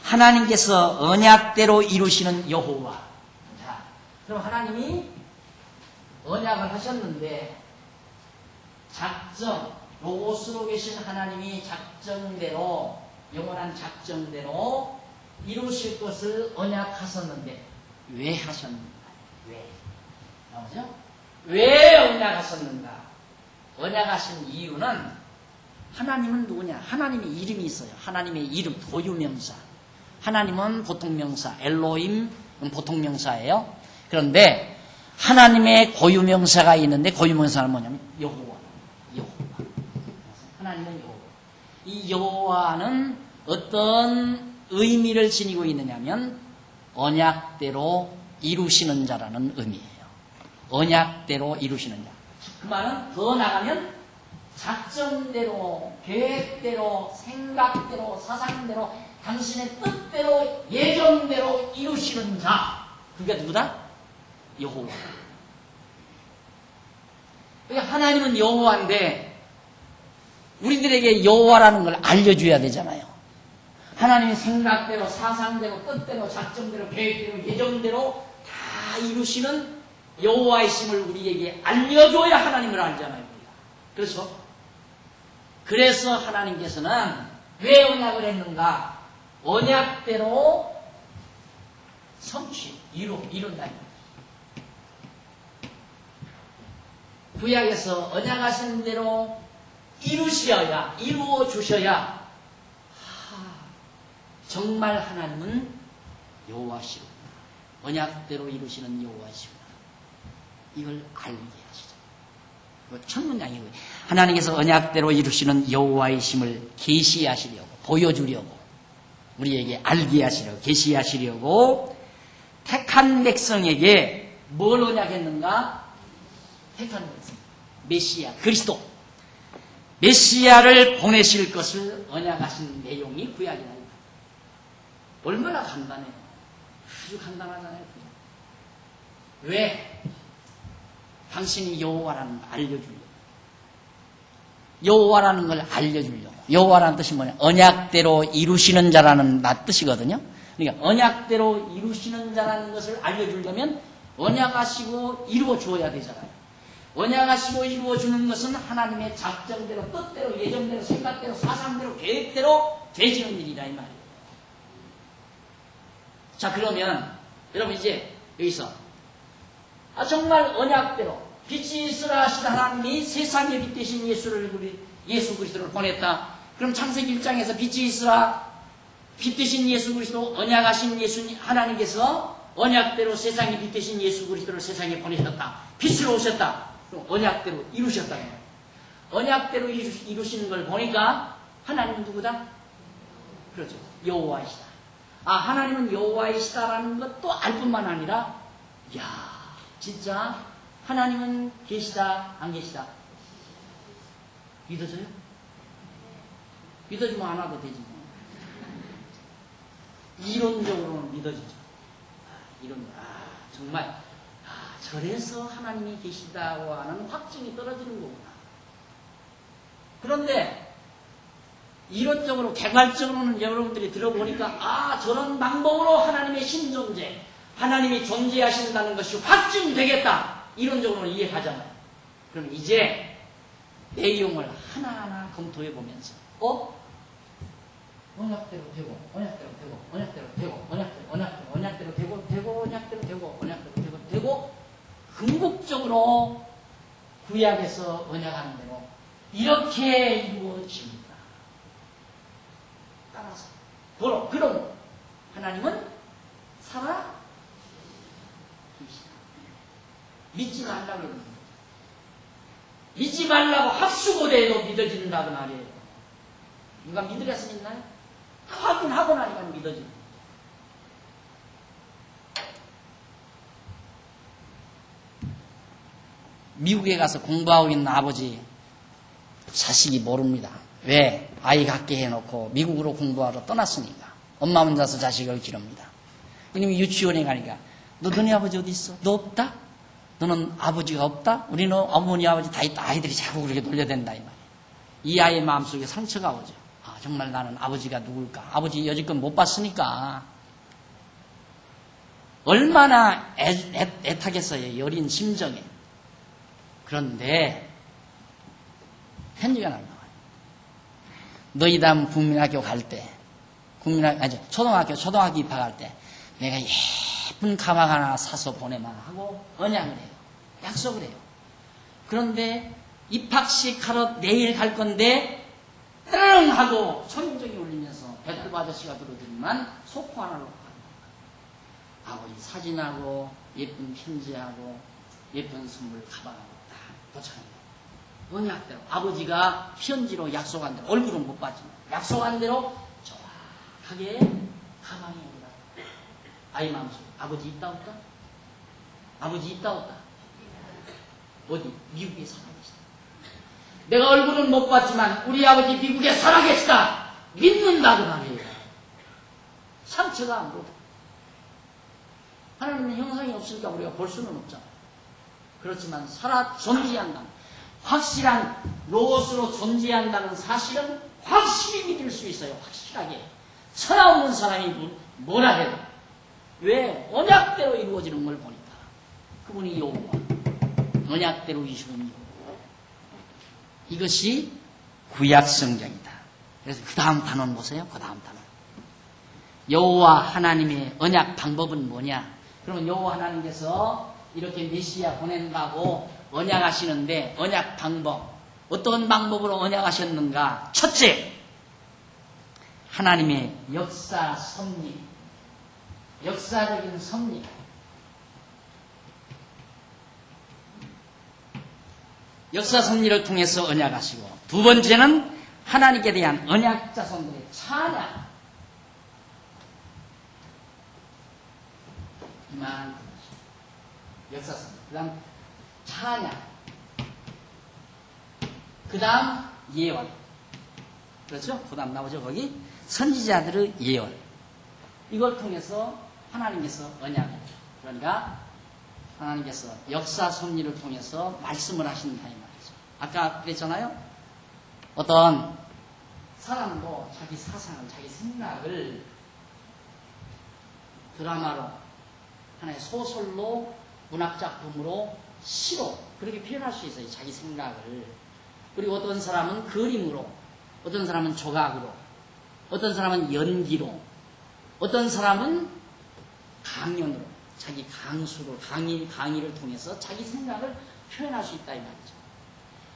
[SPEAKER 1] 하나님께서 언약대로 이루시는 여호와. 자, 그럼 하나님이 언약을 하셨는데 작정, 로고스로 계신 하나님이 작정대로, 영원한 작정대로 이루실 것을 언약하셨는데 왜 하셨는가? 왜? 나오죠? 왜 언약하셨는가? 언약하신 이유는 하나님은 누구냐? 하나님의 이름이 있어요. 하나님의 이름, 고유명사. 하나님은 보통명사, 엘로힘은 보통명사예요. 그런데 하나님의 고유명사가 있는데 고유명사는 뭐냐면 여호와. 하나님은 여호와. 이 여호와는 어떤 의미를 지니고 있느냐면 언약대로 이루시는 자라는 의미예요. 언약대로 이루시는 자. 그 말은 더 나가면 작정대로, 계획대로, 생각대로, 사상대로, 당신의 뜻대로, 예정대로 이루시는 자. 그게 누구다? 여호와. 그러니까 하나님은 여호와인데 우리들에게 여호와라는 걸 알려줘야 되잖아요. 하나님의 생각대로, 사상대로, 뜻대로, 작정대로, 계획대로, 예정대로 다 이루시는 여호와이심을 우리에게 알려줘야 하나님을 알잖아요. 우리가. 그렇죠? 그래서 하나님께서는 왜 언약을 했는가? 언약대로 성취, 이룬다. 구약에서 언약하신 대로 이루셔야, 이루어 주셔야 정말 하나님은 여호와시구나. 언약대로 이루시는 여호와시구나. 이걸 알게 하시죠. 첫 문장이고요. 하나님께서 언약대로 이루시는 여호와이심을 계시하시려고, 보여주려고, 우리에게 알게 하시려고, 계시하시려고 택한 백성에게 뭘 언약했는가? 택한 백성, 메시아, 그리스도, 메시아를 보내실 것을 언약하신 내용이 구약이다. 얼마나 간단해요. 아주 간단하잖아요. 왜? 당신이 여호와라는 걸 알려주려고. 여호와라는 걸 알려주려고. 여호와라는 뜻이 뭐냐? 언약대로 이루시는 자라는 뜻이거든요. 그러니까 언약대로 이루시는 자라는 것을 알려주려면 언약하시고 이루어 주어야 되잖아요. 언약하시고 이루어 주는 것은 하나님의 작정대로, 뜻대로, 예정대로, 생각대로, 사상대로, 계획대로 되지는 일이다 이 말이에요. 자, 그러면 여러분 이제 여기서 정말 언약대로 빛이 있으라 하신 하나님이 세상에 빛 되신 예수 그리스도를 보냈다. 그럼 창세기 1장에서 빛이 있으라 빛 되신 예수 그리스도, 언약하신 예수님 하나님께서 언약대로 세상에 빛 되신 예수 그리스도를 세상에 보내셨다. 빛으로 오셨다. 그럼 언약대로 이루셨다. 언약대로 이루시는 걸 보니까 하나님은 누구다? 그렇죠. 여호와이시다. 하나님은 여호와이시다라는 것도 알 뿐만 아니라, 진짜 하나님은 계시다, 안 계시다? 믿어져요? 믿어주면 안 와도 되지. 이론적으로는 믿어지죠. 정말, 저래서 하나님이 계시다고 하는 확증이 떨어지는 거구나. 그런데, 이론적으로 개괄적으로는 여러분들이 들어보니까 아 저런 방법으로 하나님의 신존재, 하나님이 존재하신다는 것이 확증되겠다. 이론적으로는 이해가잖아요. 그럼 이제 내용을 하나하나 검토해 보면서 언약대로 되고 언약대로 되고 언약대로 되고 언약대로 되고 되고 언약대로 되고 언약대로 되고 궁극적으로 구약에서 언약하는 대로 이렇게 이루어집니다. 따라서 그럼 하나님은 살아 계시다. 믿지 말라고 그러는 거예요. 믿지 말라고 합수고대도 믿어진다고 말이에요. 누가 믿으랬으면 있나요? 확인하고 나니까 믿어지는 거예요. 미국에 가서 공부하고 있는 아버지 자식이 모릅니다. 왜? 아이 갖게 해놓고 미국으로 공부하러 떠났으니까. 엄마 혼자서 자식을 기릅니다. 이놈이 유치원에 가니까 너네 아버지 어디 있어? 너 없다? 너는 아버지가 없다? 우리는 어머니 아버지 다 있다. 아이들이 자꾸 그렇게 놀려댄다 이 말이에요. 이 아이의 마음속에 상처가 오죠. 아 정말 나는 아버지가 누굴까? 아버지 여지껏 못 봤으니까 얼마나 애타겠어요. 여린 심정에. 그런데 편지가 나와요. 너희 다음 국민학교 갈 때, 초등학교 입학할 때 내가 예쁜 가방 하나 사서 보내만 하고 언약을 해요. 약속을 해요. 그런데 입학식 하러 내일 갈 건데 뜨릉 하고 초인종이 울리면서 배달부 아저씨가 들어오더니만 소포 하나로 가는 거예요. 아버지 사진하고 예쁜 편지하고 예쁜 선물 가방하고 딱 도착합니다. 언약대로 아버지가 편지로 약속한 대로 얼굴은 못 봤지만 약속한 대로 정확하게 가방에 온다. 아이 마음속에 아버지 있다 없다? 아버지 있다 없다? 어디? 미국에 살아계시다. 내가 얼굴은 못 봤지만 우리 아버지 미국에 살아계시다. 믿는다고 말이에요. 상처가 안 오다. 하나님의 형상이 없으니까 우리가 볼 수는 없잖아. 그렇지만 살아 존재한다. 확실한 로봇으로 존재한다는 사실은 확실히 믿을 수 있어요. 확실하게. 천하 없는 사람이 뭐라 해도. 왜? 언약대로 이루어지는 걸 보니까. 그분이 여호와. 언약대로 이루어지는 여호와. 이것이 구약성경이다. 그래서 그 다음 단원 보세요. 그 다음 단원. 여호와 하나님의 언약 방법은 뭐냐? 그러면 여호와 하나님께서 이렇게 메시아 보낸다고 언약하시는데 언약 방법 어떤 방법으로 언약하셨는가? 첫째, 하나님의 역사 섭리, 역사적인 섭리. 역사 섭리를 통해서 언약하시고 두 번째는 하나님께 대한 언약 자손들의 찬양. 이만 역사 섭리. 그 다음 찬양. 그 다음 예언. 그렇죠? 그 다음 나오죠 거기? 선지자들의 예언. 이걸 통해서 하나님께서 언약을. 그러니까 하나님께서 역사 섭리를 통해서 말씀을 하신다 이 말이죠. 아까 그랬잖아요. 어떤 사람도 자기 사상을, 자기 생각을 드라마로, 하나의 소설로, 문학작품으로, 시로 그렇게 표현할 수 있어요. 자기 생각을. 그리고 어떤 사람은 그림으로, 어떤 사람은 조각으로, 어떤 사람은 연기로, 어떤 사람은 강연으로, 자기 강수로, 강의를 통해서 자기 생각을 표현할 수 있다 이 말이죠.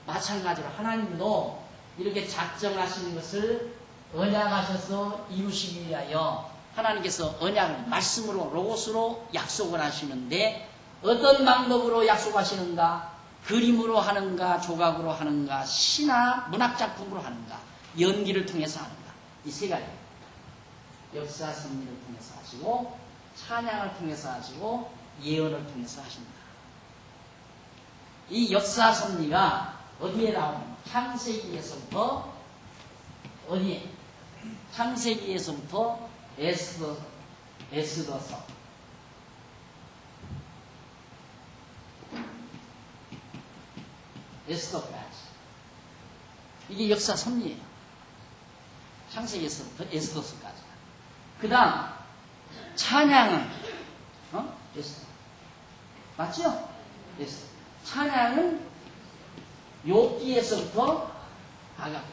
[SPEAKER 1] 마찬가지로 하나님도 이렇게 작정하시는 것을 언약하셔서 이루시기 위하여 하나님께서 언약을 말씀으로, 로고스로 약속을 하시는데 어떤 방법으로 약속하시는가? 그림으로 하는가, 조각으로 하는가, 시나 문학작품으로 하는가, 연기를 통해서 하는가. 이 세 가지. 역사 섭리를 통해서 하시고, 찬양을 통해서 하시고, 예언을 통해서 하신다. 이 역사 섭리가 어디에 나오는? 창세기에서부터 어디에? 창세기에서부터 에스더서. 에스더까지. 이게 역사 섭리예요. 창세기에서부터 에스더서까지. 그 다음 찬양은 에스더. 맞죠? 에스더. 찬양은 욥기에서부터 아가까지.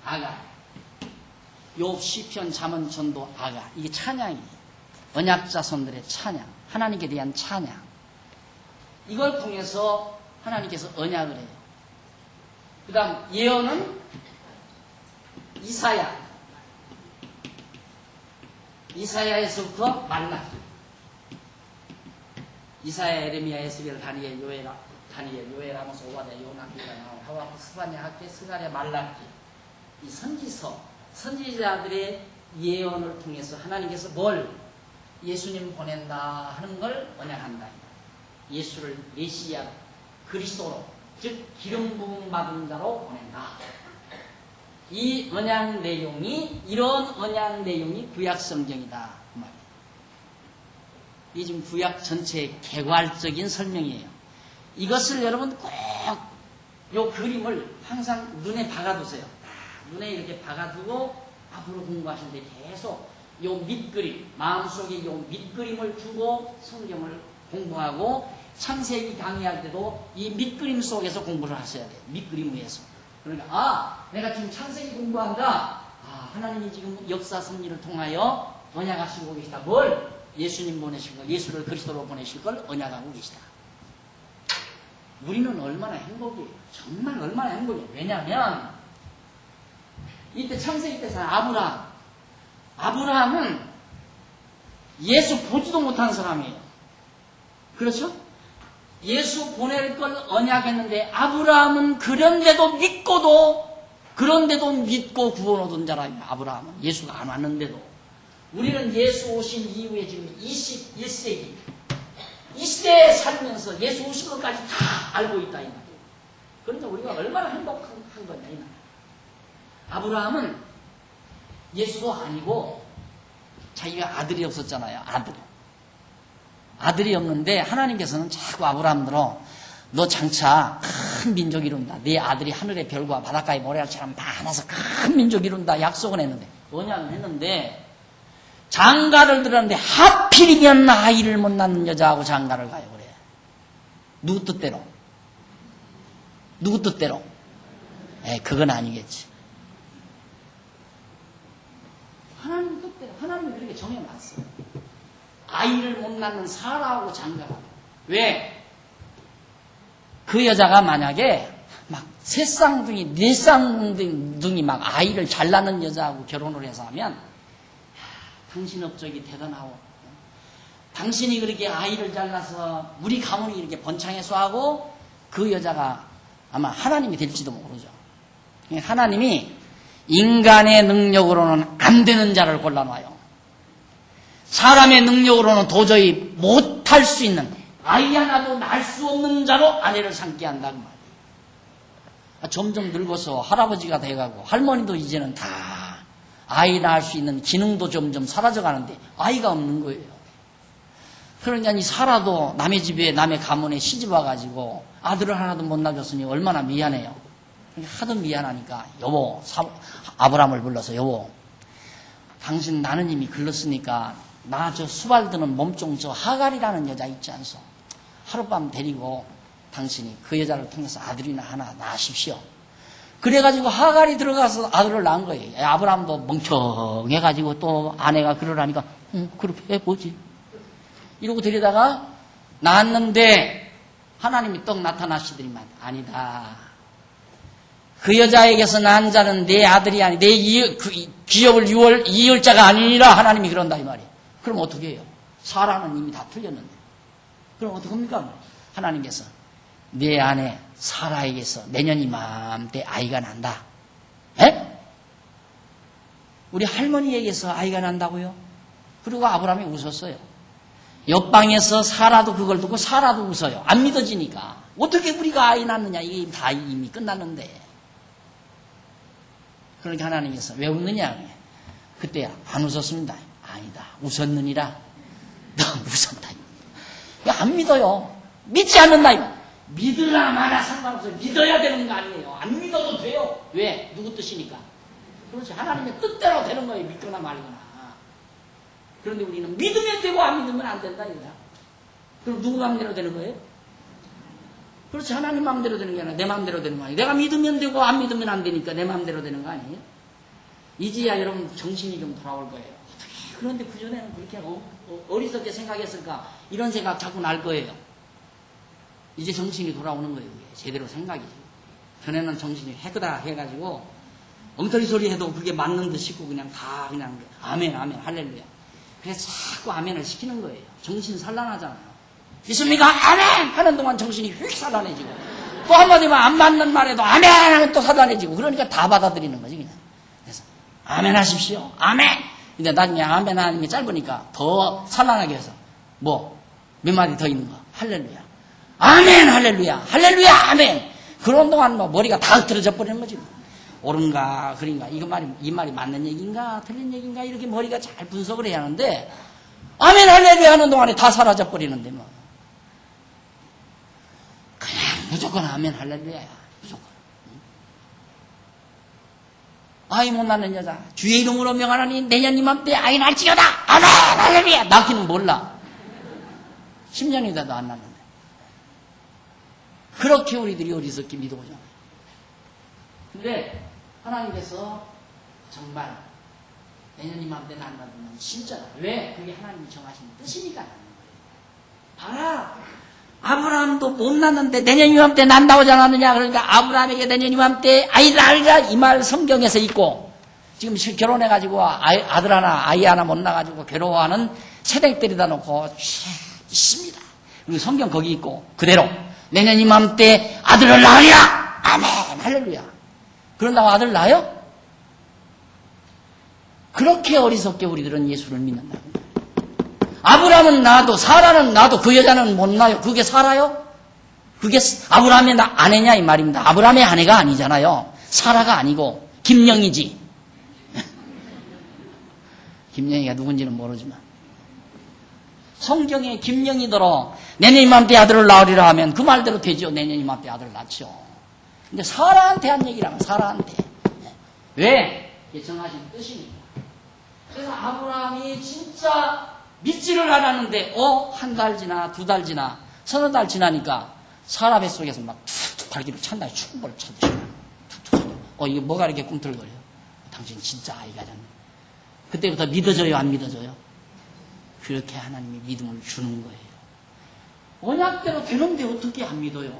[SPEAKER 1] 아가. 욥, 시편, 잠언, 전도, 아가. 이게 찬양이에요. 언약자손들의 찬양. 하나님께 대한 찬양. 이걸 통해서 하나님께서 언약을 해요. 그 다음 예언은 이사야. 이사야에서부터 말라기. 이사야, 에레미야, 에스겔, 다니엘, 요엘, 아모스, 오바댜, 요나, 미가, 나홀, 하박국, 스바냐, 학개, 스가랴, 말라기. 이 선지서, 선지자들의 예언을 통해서 하나님께서 뭘 예수님 보낸다 하는 걸 언약한다. 예수를 메시아 그리스도로, 즉 기름 부음 받은 자로 보낸다. 이 언약 내용이, 이런 언약 내용이 구약 성경이다 그 말이에요. 이게 지금 구약 전체의 개괄적인 설명이에요. 이것을 여러분 꼭 요 그림을 항상 눈에 박아두세요. 눈에 이렇게 박아두고 앞으로 공부하실 때 계속 요 밑그림, 마음속에 요 밑그림을 두고 성경을 공부하고 창세기 강의할 때도 이 밑그림 속에서 공부를 하셔야 돼요. 밑그림 위에서. 그러니까 내가 지금 창세기 공부한다. 하나님이 지금 역사 섭리를 통하여 언약하시고 계시다. 뭘? 예수님 보내신 걸, 예수를 그리스도로 보내실 걸 언약하고 계시다. 우리는 얼마나 행복이에요. 정말 얼마나 행복이에요. 왜냐하면 이때 창세기 때 산 아브라함은 예수 보지도 못한 사람이에요. 그렇죠? 예수 보낼 걸 언약했는데 아브라함은 그런데도 믿고 구원 얻은 자라요. 아브라함은 예수가 안 왔는데도. 우리는 예수 오신 이후에 지금 21세기 이 시대에 살면서 예수 오신 것까지 다 알고 있다 이 말이에요. 그런데 우리가 얼마나 행복한 거냐 이 말이에요. 아브라함은 예수도 아니고 자기가 아들이 없었잖아요. 아들이 없는데 하나님께서는 자꾸 아브라함으로 너 장차 큰 민족 이룬다. 네 아들이 하늘의 별과 바닷가의 모래알처럼 많아서 큰 민족 이룬다. 약속은 했는데 언약은 했는데 장가를 들었는데 하필이면 아이를 못 낳는 여자하고 장가를 가요. 그래. 누구 뜻대로? 그건 아니겠지. 하나님 뜻대로. 하나님이 그렇게 정해놨어요. 아이를 못 낳는 사라하고 장가가. 왜? 그 여자가 만약에 막 세 쌍둥이, 네 쌍둥이 막 아이를 잘 낳는 여자하고 결혼을 해서 하면 당신 업적이 대단하고 당신이 그렇게 아이를 잘 낳아서 우리 가문이 이렇게 번창해서 하고 그 여자가 아마 하나님이 될지도 모르죠. 하나님이 인간의 능력으로는 안 되는 자를 골라놔요. 사람의 능력으로는 도저히 못할 수 있는 아이 하나도 낳을 수 없는 자로 아내를 삼게 한다는 말이에요. 점점 늙어서 할아버지가 돼가고 할머니도 이제는 다 아이 낳을 수 있는 기능도 점점 사라져가는데 아이가 없는 거예요. 그러니까 이 사라도 남의 집에 남의 가문에 시집 와가지고 아들을 하나도 못 낳아줬으니 얼마나 미안해요. 하도 미안하니까 여보, 아브라함을 불러서 여보, 당신 나는 이미 글렀으니까 나 저 수발드는 몸종 저 하갈이라는 여자 있지 않소? 하룻밤 데리고 당신이 그 여자를 통해서 아들이나 하나 낳으십시오. 그래가지고 하갈이 들어가서 아들을 낳은 거예요. 아브라함도 멍청해가지고 또 아내가 그러라니까 그렇게 해보지. 이러고 데리다가 낳았는데 하나님이 떡 나타나시더니만 아니다. 그 여자에게서 낳은 자는 내 아들이 아니 내 기업을 이을 자가 아니니라 하나님이 그런다 이 말이에요. 그럼 어떻게 해요? 사라는 이미 다 틀렸는데. 그럼 어떡합니까? 하나님께서 내 아내 사라에게서 내년 이맘때 아이가 난다. 에? 우리 할머니에게서 아이가 난다고요? 그리고 아브라함이 웃었어요. 옆방에서 사라도 그걸 듣고 사라도 웃어요. 안 믿어지니까. 어떻게 우리가 아이 낳느냐. 이게 다 이미 끝났는데. 그러니까 하나님께서 왜 웃느냐. 그때야 안 웃었습니다. 아니다. 웃었느니라. 너 웃었다. 안 믿어요. 믿지 않는다. 이거. 믿으라 마라 상관없어요. 믿어야 되는 거 아니에요. 안 믿어도 돼요. 왜? 누구 뜻이니까? 그렇지. 하나님의 뜻대로 되는 거예요. 믿거나 말거나. 그런데 우리는 믿으면 되고 안 믿으면 안 된다 이거야. 그럼 누구 마음대로 되는 거예요? 그렇지. 하나님 마음대로 되는 게 아니라 내 마음대로 되는 거 아니에요. 내가 믿으면 되고 안 믿으면 안 되니까 내 마음대로 되는 거 아니에요? 이제야 여러분 정신이 좀 돌아올 거예요. 어떻게 그런데 그전에는 그렇게 어리석게 생각했을까? 이런 생각 자꾸 날 거예요. 이제 정신이 돌아오는 거예요. 그게. 제대로 생각이죠. 전에는 정신이 해그다 해가지고 엉터리 소리 해도 그게 맞는 듯 싶고 그냥 다 그냥 아멘 아멘 할렐루야. 그래서 자꾸 아멘을 시키는 거예요. 정신 산란하잖아요. 믿습니까? 아멘! 하는 동안 정신이 휙 산란해지고 또 한마디만 안 맞는 말에도 아멘! 하면 또 산란해지고 그러니까 다 받아들이는 거지 그냥. 그래서 아멘 하십시오. 아멘! 근데 나중에 아멘 하는 게 짧으니까 더 산란하게 해서 뭐 몇 마디 더 있는 거 할렐루야. 아멘 할렐루야. 할렐루야 아멘. 그런 동안 뭐 머리가 다 흩어져 버리는 거지. 옳은가 그런가 이 말이 맞는 얘기인가 틀린 얘기인가 이렇게 머리가 잘 분석을 해야 하는데 아멘 할렐루야 하는 동안에 다 사라져 버리는데 뭐 그냥 무조건 아멘 할렐루야야. 무조건. 아이 못 낳는 여자 주의 이름으로 명하노니 내년 이맘때 아이 날지어다. 아멘 할렐루야. 낳기는 몰라. 10년이 돼도 안 낳는데. 그렇게 우리들이 어리석게 믿어오잖아요. 근데 하나님께서 정말 내년 이맘때 난다면 진짜다. 왜? 그게 하나님이 정하신 뜻이니까 나는 거예요. 봐라. 아브라함도 못 낳는데 내년 이맘때 난다고 하지 않았느냐. 그러니까 아브라함에게 내년 이맘때 아이를 낳으리라 이 말 성경에서 있고 지금 결혼해가지고 아들 하나 아이 하나 못 낳아가지고 괴로워하는 새댁들이다 놓고 있습니다. 그리고 성경 거기 있고 그대로 내년 이맘때 아들을 낳으리라. 아멘 할렐루야. 그런다고 아들 낳아요? 그렇게 어리석게 우리들은 예수를 믿는다. 아브라함은 낳아도 사라는 낳아도 그 여자는 못 낳아요. 그게 사라요? 그게 아브라함의 아내냐 이 말입니다. 아브라함의 아내가 아니잖아요. 사라가 아니고 김영이지. 김영이가 누군지는 모르지만 성경에 김영이더러 내년 이맘때 아들을 낳으리라 하면 그 말대로 되죠. 내년 이맘때 아들을 낳죠. 근데 사라한테 한 얘기라면 사라한테. 왜? 이게 정하신 뜻이니까. 그래서 아브라함이 진짜 믿지를 않았는데 한 달 지나 두 달 지나 서너 달 지나니까 사라 뱃속에서 막 툭툭 발기를 찬다. 축구를 쳤죠. 툭툭. 이게 뭐가 이렇게 꿈틀거려? 당신 진짜 아이가 졌네. 그때부터 믿어져요 안 믿어져요? 그렇게 하나님이 믿음을 주는 거예요. 언약대로 되는데 어떻게 안 믿어요?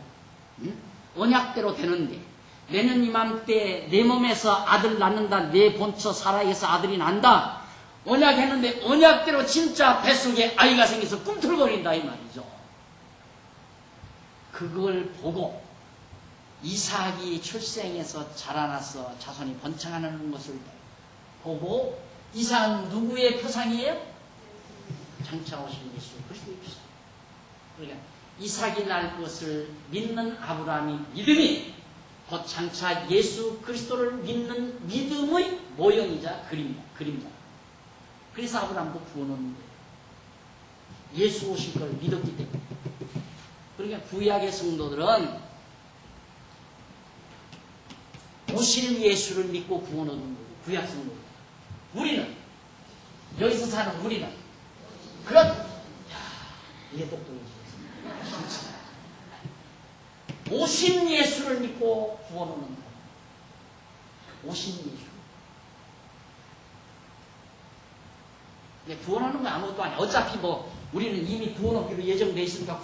[SPEAKER 1] 응? 언약대로 되는데 내년 이맘때 내 몸에서 아들 낳는다. 내 본처 사라에서 아들이 난다. 언약했는데 언약대로 진짜 뱃속에 아이가 생겨서 꿈틀거린다 이 말이죠. 그걸 보고 이삭이 출생해서 자라나서 자손이 번창하는 것을 보고 이삭은 누구의 표상이에요? 장차 오신 예수 그리스도의 표상. 그러니까 이삭이 날 것을 믿는 아브라함이 믿음이 곧 장차 예수 그리스도를 믿는 믿음의 모형이자 그림자. 그래서 아브라함도 구원 얻는 거예요. 예수 오실 걸 믿었기 때문에. 그러니까 구약의 성도들은 오실 예수를 믿고 구원 얻는 거예요. 구약 성도들. 우리는 여기서 사는 우리는 이게 똑똑해지겠어. 오신 예수를 믿고 구원 얻는 거예요. 오신 예수. 근데 구원하는 건 아무것도 아니야. 어차피 우리는 이미 구원 얻기로 예정되어 있으니까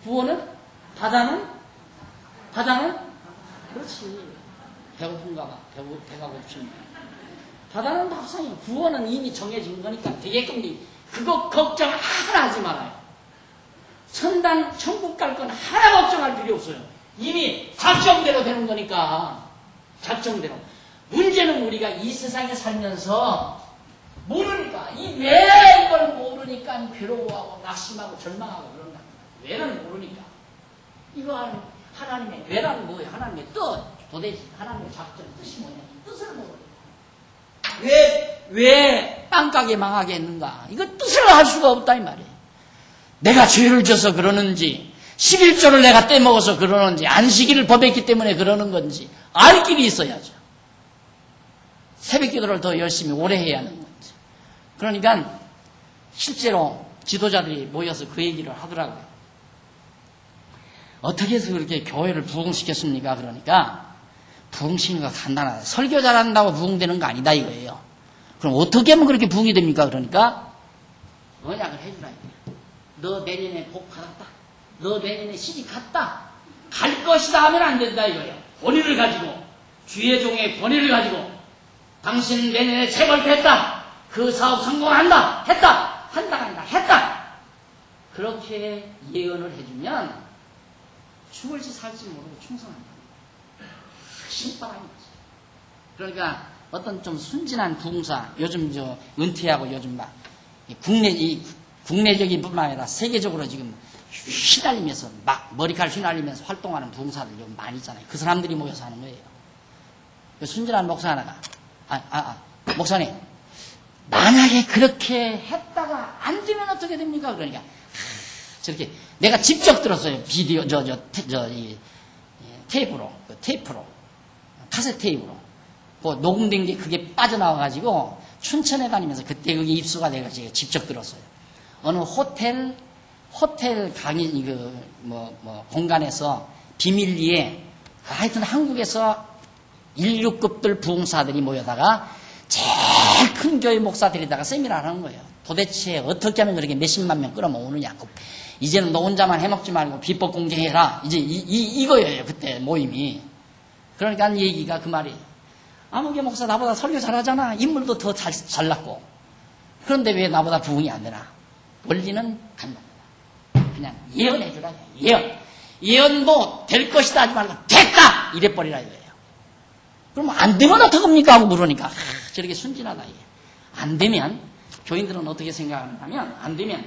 [SPEAKER 1] 구원은 바다는 그렇지. 배고픈가 봐. 배가 고프신다. 바다는 밥상이에요. 구원은 이미 정해진 거니까 되게끔 그거 걱정 하나 하지 말아요. 천국 갈 건 하나 걱정할 필요 없어요. 이미 작정대로 되는 거니까. 작정대로. 문제는 우리가 이 세상에 살면서 모르니까 왜 이걸 모르니까 괴로워하고 낙심하고 절망하고 그런다. 왜는 모르니까. 이거 하나님의 왜란 뭐예요? 하나님의 뜻. 도대체 하나님의 작전 뜻이 뭐냐? 이 뜻을 모르니까. 왜 빵가게 망하게 했는가? 이거 뜻을 알 수가 없다 이 말이에요. 내가 죄를 져서 그러는지 11조를 내가 떼먹어서 그러는지 안식일을 범했기 때문에 그러는 건지 알 길이 있어야죠. 새벽 기도를 더 열심히 오래 해야 하는 건지. 그러니까 실제로 지도자들이 모여서 그 얘기를 하더라고요. 어떻게 해서 그렇게 교회를 부흥시켰습니까? 그러니까 부흥시키는 거 간단하다. 설교 잘한다고 부흥되는 거 아니다 이거예요. 그럼 어떻게 하면 그렇게 부흥이 됩니까? 그러니까 언약을 해주라 이거예요. 너 내년에 복 받았다. 너 내년에 시집 갔다. 갈 것이다 하면 안 된다 이거예요. 권위를 가지고 주의 종의 권위를 가지고 당신 내년에 재벌했다. 그 사업 성공한다. 했다. 한다가 아니라 했다. 그렇게 예언을 해주면 죽을지 살지 모르고 충성한다. 신바람이 거지. 그러니까 어떤 좀 순진한 부흥사, 요즘 저 은퇴하고 요즘 막 국내적인 뿐만 아니라 세계적으로 지금 휘날리면서 막 머리칼 휘날리면서 활동하는 부흥사들 좀 많이 있잖아요. 그 사람들이 모여서 하는 거예요. 그 순진한 목사 하나가 목사님 만약에 그렇게 했다가 안 되면 어떻게 됩니까? 그러니까 저렇게 내가 직접 들었어요. 비디오 테이프로 카세트 테이프로 그 녹음된 게 그게 빠져나와가지고 춘천에 다니면서 그때 그게 입수가 돼가지고 직접 들었어요. 어느 호텔 강의 공간에서 비밀리에 하여튼 한국에서 인류급들 부흥사들이 모여다가 제일 큰 교회 목사들이다가 세미나를 하는 거예요. 도대체 어떻게 하면 그렇게 몇십만 명 끌어모으느냐. 이제는 너 혼자만 해먹지 말고 비법 공개해라. 이제 이거예요. 그때 모임이. 그러니까 얘기가 그 말이에요. 아무개 목사 나보다 설교 잘하잖아. 인물도 더 잘났고. 그런데 왜 나보다 부흥이 안 되나? 원리는 간단하다. 그냥 예언해주라. 예언도 될 것이다 하지 말고 됐다! 이래버리라 이거예요. 그럼 안 되면 어떡합니까? 하고 물으니까 저렇게 순진하다. 이게. 안 되면 교인들은 어떻게 생각하냐면 안 되면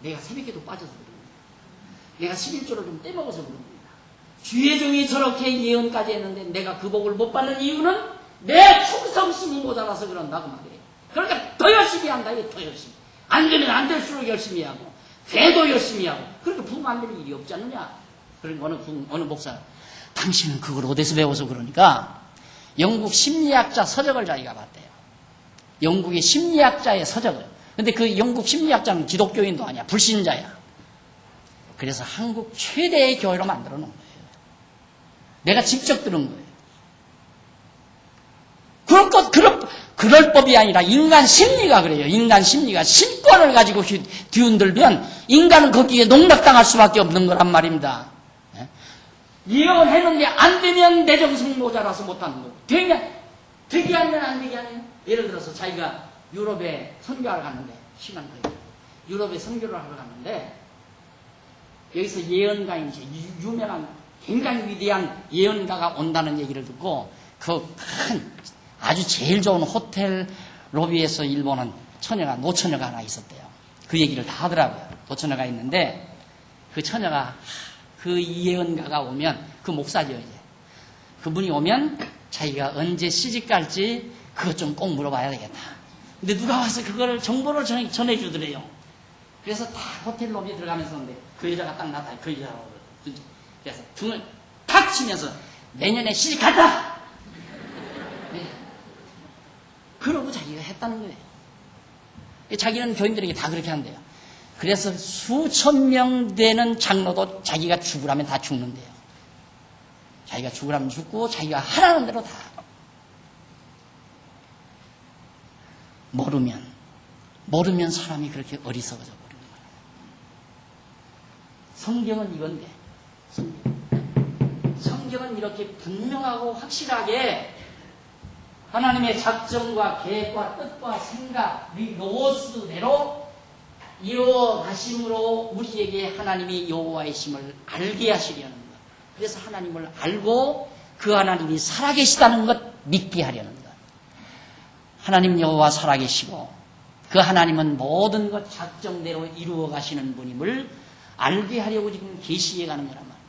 [SPEAKER 1] 내가 새벽에도 빠져서 그럽니다. 내가 11조를 좀 떼먹어서 그럽니다. 주의 종이 저렇게 예언까지 했는데 내가 그 복을 못 받는 이유는 내 충성심이 모자라서 그런다고 말이에요. 그러니까 더 열심히 한다. 더 열심히. 안 되면 안 될수록 열심히 하고 돼도 열심히 하고 그러니까 부흥 안 되는 일이 없지 않느냐. 그러니까 어느 목사 당신은 그걸 어디서 배워서 그러니까 영국 심리학자 서적을 자기가 봤대요. 영국의 심리학자의 서적을. 근데 그 영국 심리학자는 기독교인도 아니야. 불신자야. 그래서 한국 최대의 교회로 만들어 놓은 거예요. 내가 직접 들은 거예요. 그럴 법이 아니라 인간 심리가 그래요. 인간 심리가 신권을 가지고 뒤흔들면 인간은 거기에 농락당할 수밖에 없는 거란 말입니다. 예언했는데 안 되면 내 정성이 모자라서 못하는 거고 되게 하면 안 되게 하면 예를 들어서 자기가 유럽에 선교하러 갔는데 시간 더 있어요. 유럽에 선교를 하러 갔는데 여기서 예언가인 유명한 굉장히 위대한 예언가가 온다는 얘기를 듣고 그 큰 아주 제일 좋은 호텔 로비에서 일보는 노처녀가 하나 있었대요. 그 얘기를 다 하더라고요. 노처녀가 있는데 그 처녀가 그 예언가가 오면 그 목사죠 이제. 그분이 오면 자기가 언제 시집 갈지 그것 좀 꼭 물어봐야 되겠다. 근데 누가 와서 그걸 정보를 전해주더래요. 그래서 다 호텔 로비에 들어가면서 근데 그 여자가 딱 나타나. 그 여자라고 그래서 등을 탁 치면서 내년에 시집 간다. 네. 그러고 자기가 했다는 거예요. 자기는 교인들에게 다 그렇게 한대요. 그래서 수천 명 되는 장로도 자기가 죽으라면 다 죽는데요. 자기가 죽으라면 죽고 자기가 하라는 대로 다 모르면 사람이 그렇게 어리석어져 버리는 거예요. 성경은 이건데 성경은 이렇게 분명하고 확실하게 하나님의 작정과 계획과 뜻과 생각, 노스대로 이루어가심으로 우리에게 하나님이 여호와의 심을 알게 하시려는 것. 그래서 하나님을 알고 그 하나님이 살아계시다는 것 믿게 하려는 것. 하나님 여호와 살아계시고 그 하나님은 모든 것 작정대로 이루어 가시는 분임을 알게 하려고 지금 계시해 가는 거란 말이에요.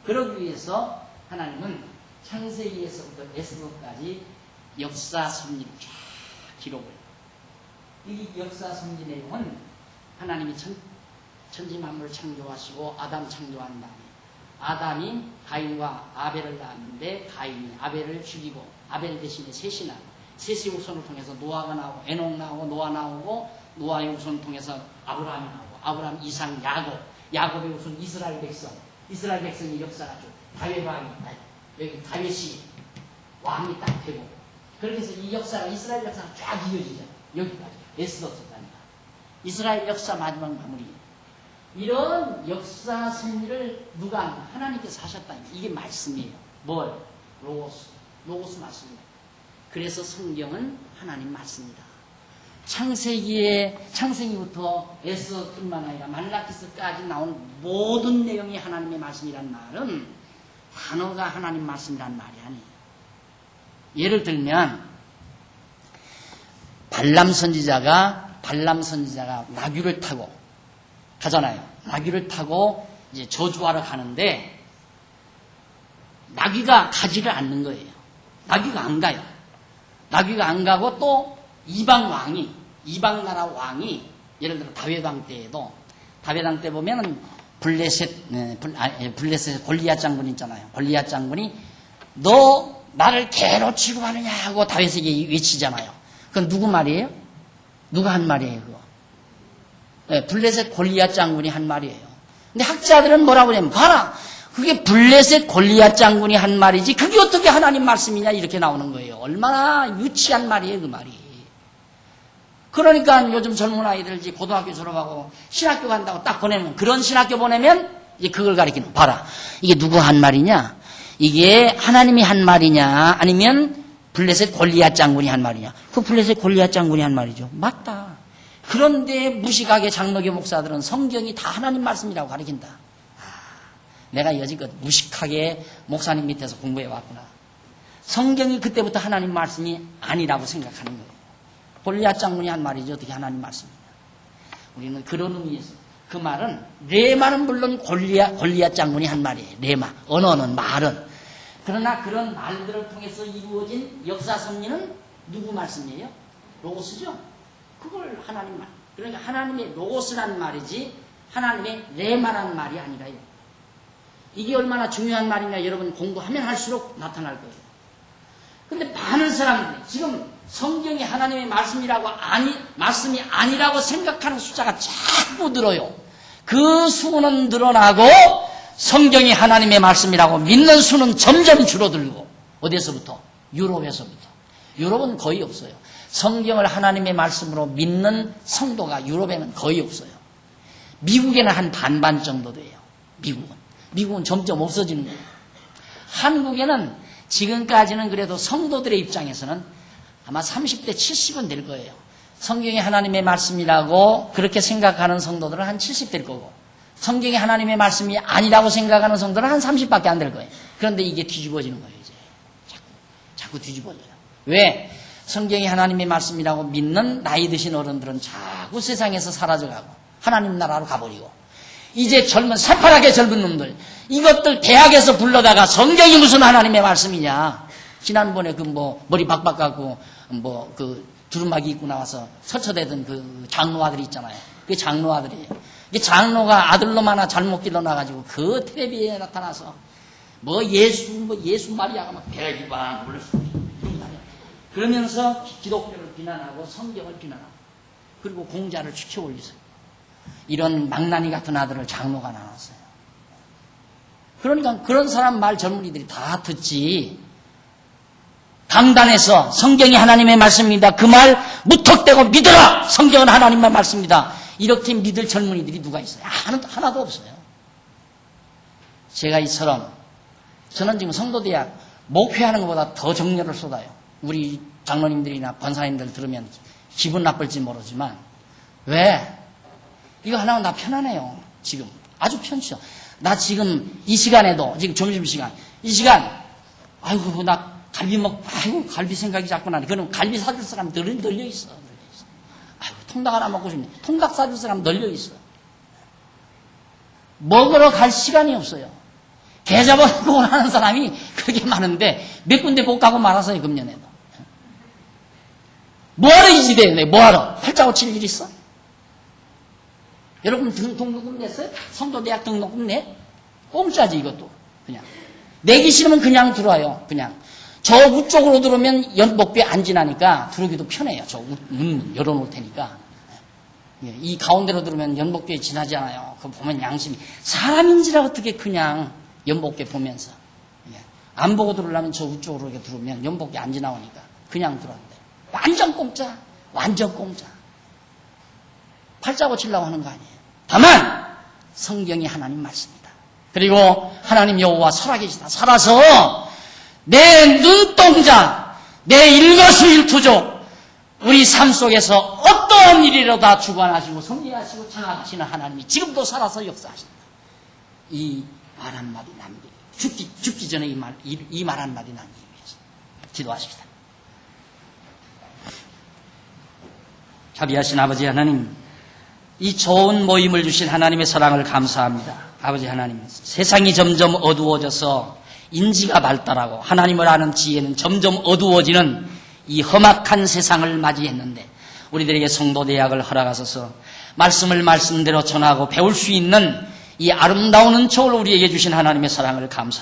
[SPEAKER 1] 그러기 위해서 하나님은 창세기에서부터 에스더까지 역사 섭리를 쫙 기록을. 이 역사 섭리 내용은 하나님이 천지 만물을 창조하시고 아담 창조한 다음에 아담이 가인과 아벨을 낳았는데 가인이 아벨을 죽이고 아벨 대신에 셋이 나고 셋의 후손을 통해서 노아가 나오고 에녹 나오고 노아 나오고 노아의 후손을 통해서 아브라함이 나오고 아브라함 이삭 야곱의 후손 이스라엘 백성의 역사가 쭉 다윗 왕이 여기 다윗이 왕이 딱 되고 그렇게 해서 이 역사가 이스라엘 역사가 쫙 이어지죠. 여기까지 에스더서까지가 이스라엘 역사 마지막 마무리. 이런 역사 섭리를 누가 하나님께서 하셨다. 이게 말씀이에요. 뭘? 로고스 말씀입니다. 그래서 성경은 하나님 말씀이다. 창세기부터 에스더뿐만 아니라 말라기서까지 나온 모든 내용이 하나님의 말씀이란 말은 단어가 하나님 말씀이란 말이 아니에요. 예를 들면 발람 선지자가 나귀를 타고 가잖아요. 나귀를 타고 이제 저주하러 가는데 나귀가 가지를 않는 거예요. 나귀가 안 가요. 나귀가 안 가고 또 이방 나라 왕이 예를 들어 다윗 왕 때에도 다윗 왕 때 보면은 블레셋 골리앗 장군 있잖아요. 골리앗 장군이 너 나를 개로 취급하느냐 하고 다윗에게 외치잖아요. 그건 누구 말이에요? 누가 한 말이에요, 그거? 네, 블레셋 골리앗 장군이 한 말이에요. 근데 학자들은 뭐라고 하냐면, 봐라! 그게 블레셋 골리앗 장군이 한 말이지, 그게 어떻게 하나님 말씀이냐, 이렇게 나오는 거예요. 얼마나 유치한 말이에요, 그 말이. 그러니까 요즘 젊은 아이들 이제 고등학교 졸업하고 신학교 간다고 딱 보내면, 그런 신학교 보내면, 이제 그걸 가리키는, 봐라. 이게 누구 한 말이냐? 이게 하나님이 한 말이냐, 아니면 블레셋 골리앗 장군이 한 말이냐. 그 블레셋 골리앗 장군이 한 말이죠. 맞다. 그런데 무식하게 장로교 목사들은 성경이 다 하나님 말씀이라고 가르친다. 내가 여지껏 무식하게 목사님 밑에서 공부해 왔구나. 성경이 그때부터 하나님 말씀이 아니라고 생각하는 거예요. 골리앗 장군이 한 말이죠. 어떻게 하나님 말씀이냐. 우리는 그런 의미에서 그 말은 레마는 물론 골리앗 장군이 한 말이에요. 레마. 언어는 말은. 그러나 그런 말들을 통해서 이루어진 역사 섭리는 누구 말씀이에요? 로고스죠. 그걸 하나님 말. 그러니까 하나님의 로고스란 말이지 하나님의 레마란 말이 아니라요. 이게 얼마나 중요한 말이냐 여러분 공부하면 할수록 나타날 거예요. 근데 많은 사람들이 지금 성경이 하나님의 말씀이 아니라고 생각하는 숫자가 자꾸 늘어요. 그 수는 늘어나고 성경이 하나님의 말씀이라고 믿는 수는 점점 줄어들고 어디에서부터? 유럽에서부터. 유럽은 거의 없어요. 성경을 하나님의 말씀으로 믿는 성도가 유럽에는 거의 없어요. 미국에는 한 반반 정도 돼요. 미국은 점점 없어지는 거예요. 한국에는 지금까지는 그래도 성도들의 입장에서는 아마 30대 70은 될 거예요. 성경이 하나님의 말씀이라고 그렇게 생각하는 성도들은 한 70 될 거고 성경이 하나님의 말씀이 아니라고 생각하는 성도는 한 30밖에 안 될 거예요. 그런데 이게 뒤집어지는 거예요. 이제 자꾸 뒤집어져요. 왜? 성경이 하나님의 말씀이라고 믿는 나이 드신 어른들은 자꾸 세상에서 사라져가고 하나님 나라로 가버리고 이제 새파랗게 젊은 놈들 이것들 대학에서 불러다가 성경이 무슨 하나님의 말씀이냐. 지난번에 머리 박박 갖고 두루마기 입고 나와서 설쳐대던 그 장로아들이 있잖아요. 그게 장로아들이에요. 이 장로가 아들놈 하나 잘못 길러놔가지고 그 텔레비에 나타나서 예수 마리아가 막 배기방 불렀어. 그러면서 기독교를 비난하고 성경을 비난하고 그리고 공자를 추켜 올리세요. 이런 망나니 같은 아들을 장로가 나눴어요. 그러니까 그런 사람 말 젊은이들이 다 듣지. 강단에서 성경이 하나님의 말씀입니다. 그 말 무턱대고 믿어라. 성경은 하나님의 말씀입니다. 이렇게 믿을 젊은이들이 누가 있어요? 하나도 없어요. 제가 이처럼 저는 지금 성도대학 목회하는 것보다 더 정열을 쏟아요. 우리 장로님들이나 권사님들 들으면 기분 나쁠지 모르지만 왜? 이거 하나면 나 편안해요. 지금 아주 편치죠. 나 지금 이 시간에도 지금 점심시간 이 시간 아이고 나 갈비 생각이 자꾸 나네. 그럼 갈비 사줄 사람 널려 있어. 아이고 통닭 하나 먹고 싶네. 통닭 사줄 사람 널려 있어. 먹으러 갈 시간이 없어요. 계좌번호 원하는 사람이 그렇게 많은데 몇 군데 못 가고 말았어요. 금년에도. 뭐하러 이 지대에 뭐하러? 팔자고 칠 일 있어? 여러분 등록금 냈어요? 성도대학 등록금 내? 공짜지 이것도. 그냥 내기 싫으면 그냥 들어와요. 그냥 저 우쪽으로 들어오면 연복부에 안 지나니까 들어오기도 편해요. 저 문 열어놓을 테니까. 이 가운데로 들어오면 연복부에 지나지 않아요. 그거 보면 양심이 사람인지라 어떻게 그냥 연복부에 보면서 안 보고 들어오려면 저 우쪽으로 이렇게 들어오면 연복부에 안 지나오니까 그냥 들어온대. 완전 공짜. 완전 공짜. 팔자 고치려고 하는 거 아니에요. 다만 성경이 하나님 말씀이다. 그리고 하나님 여호와 살아계시다. 살아서 내 눈동자, 내 일거수일투족 우리 삶 속에서 어떤 일이라도 다 주관하시고 섭리하시고 장악하시는 하나님이 지금도 살아서 역사하신다. 이 말 한마디 남기기. 죽기 전에 이 말 한마디 남기기 위해서 기도하십시다. 자비하신 아버지 하나님, 이 좋은 모임을 주신 하나님의 사랑을 감사합니다. 아버지 하나님, 세상이 점점 어두워져서 인지가 발달하고 하나님을 아는 지혜는 점점 어두워지는 이 험악한 세상을 맞이했는데 우리들에게 성도대학을 허락하소서 말씀을 말씀대로 전하고 배울 수 있는 이 아름다운 은총을 우리에게 주신 하나님의 사랑을 감사합니다.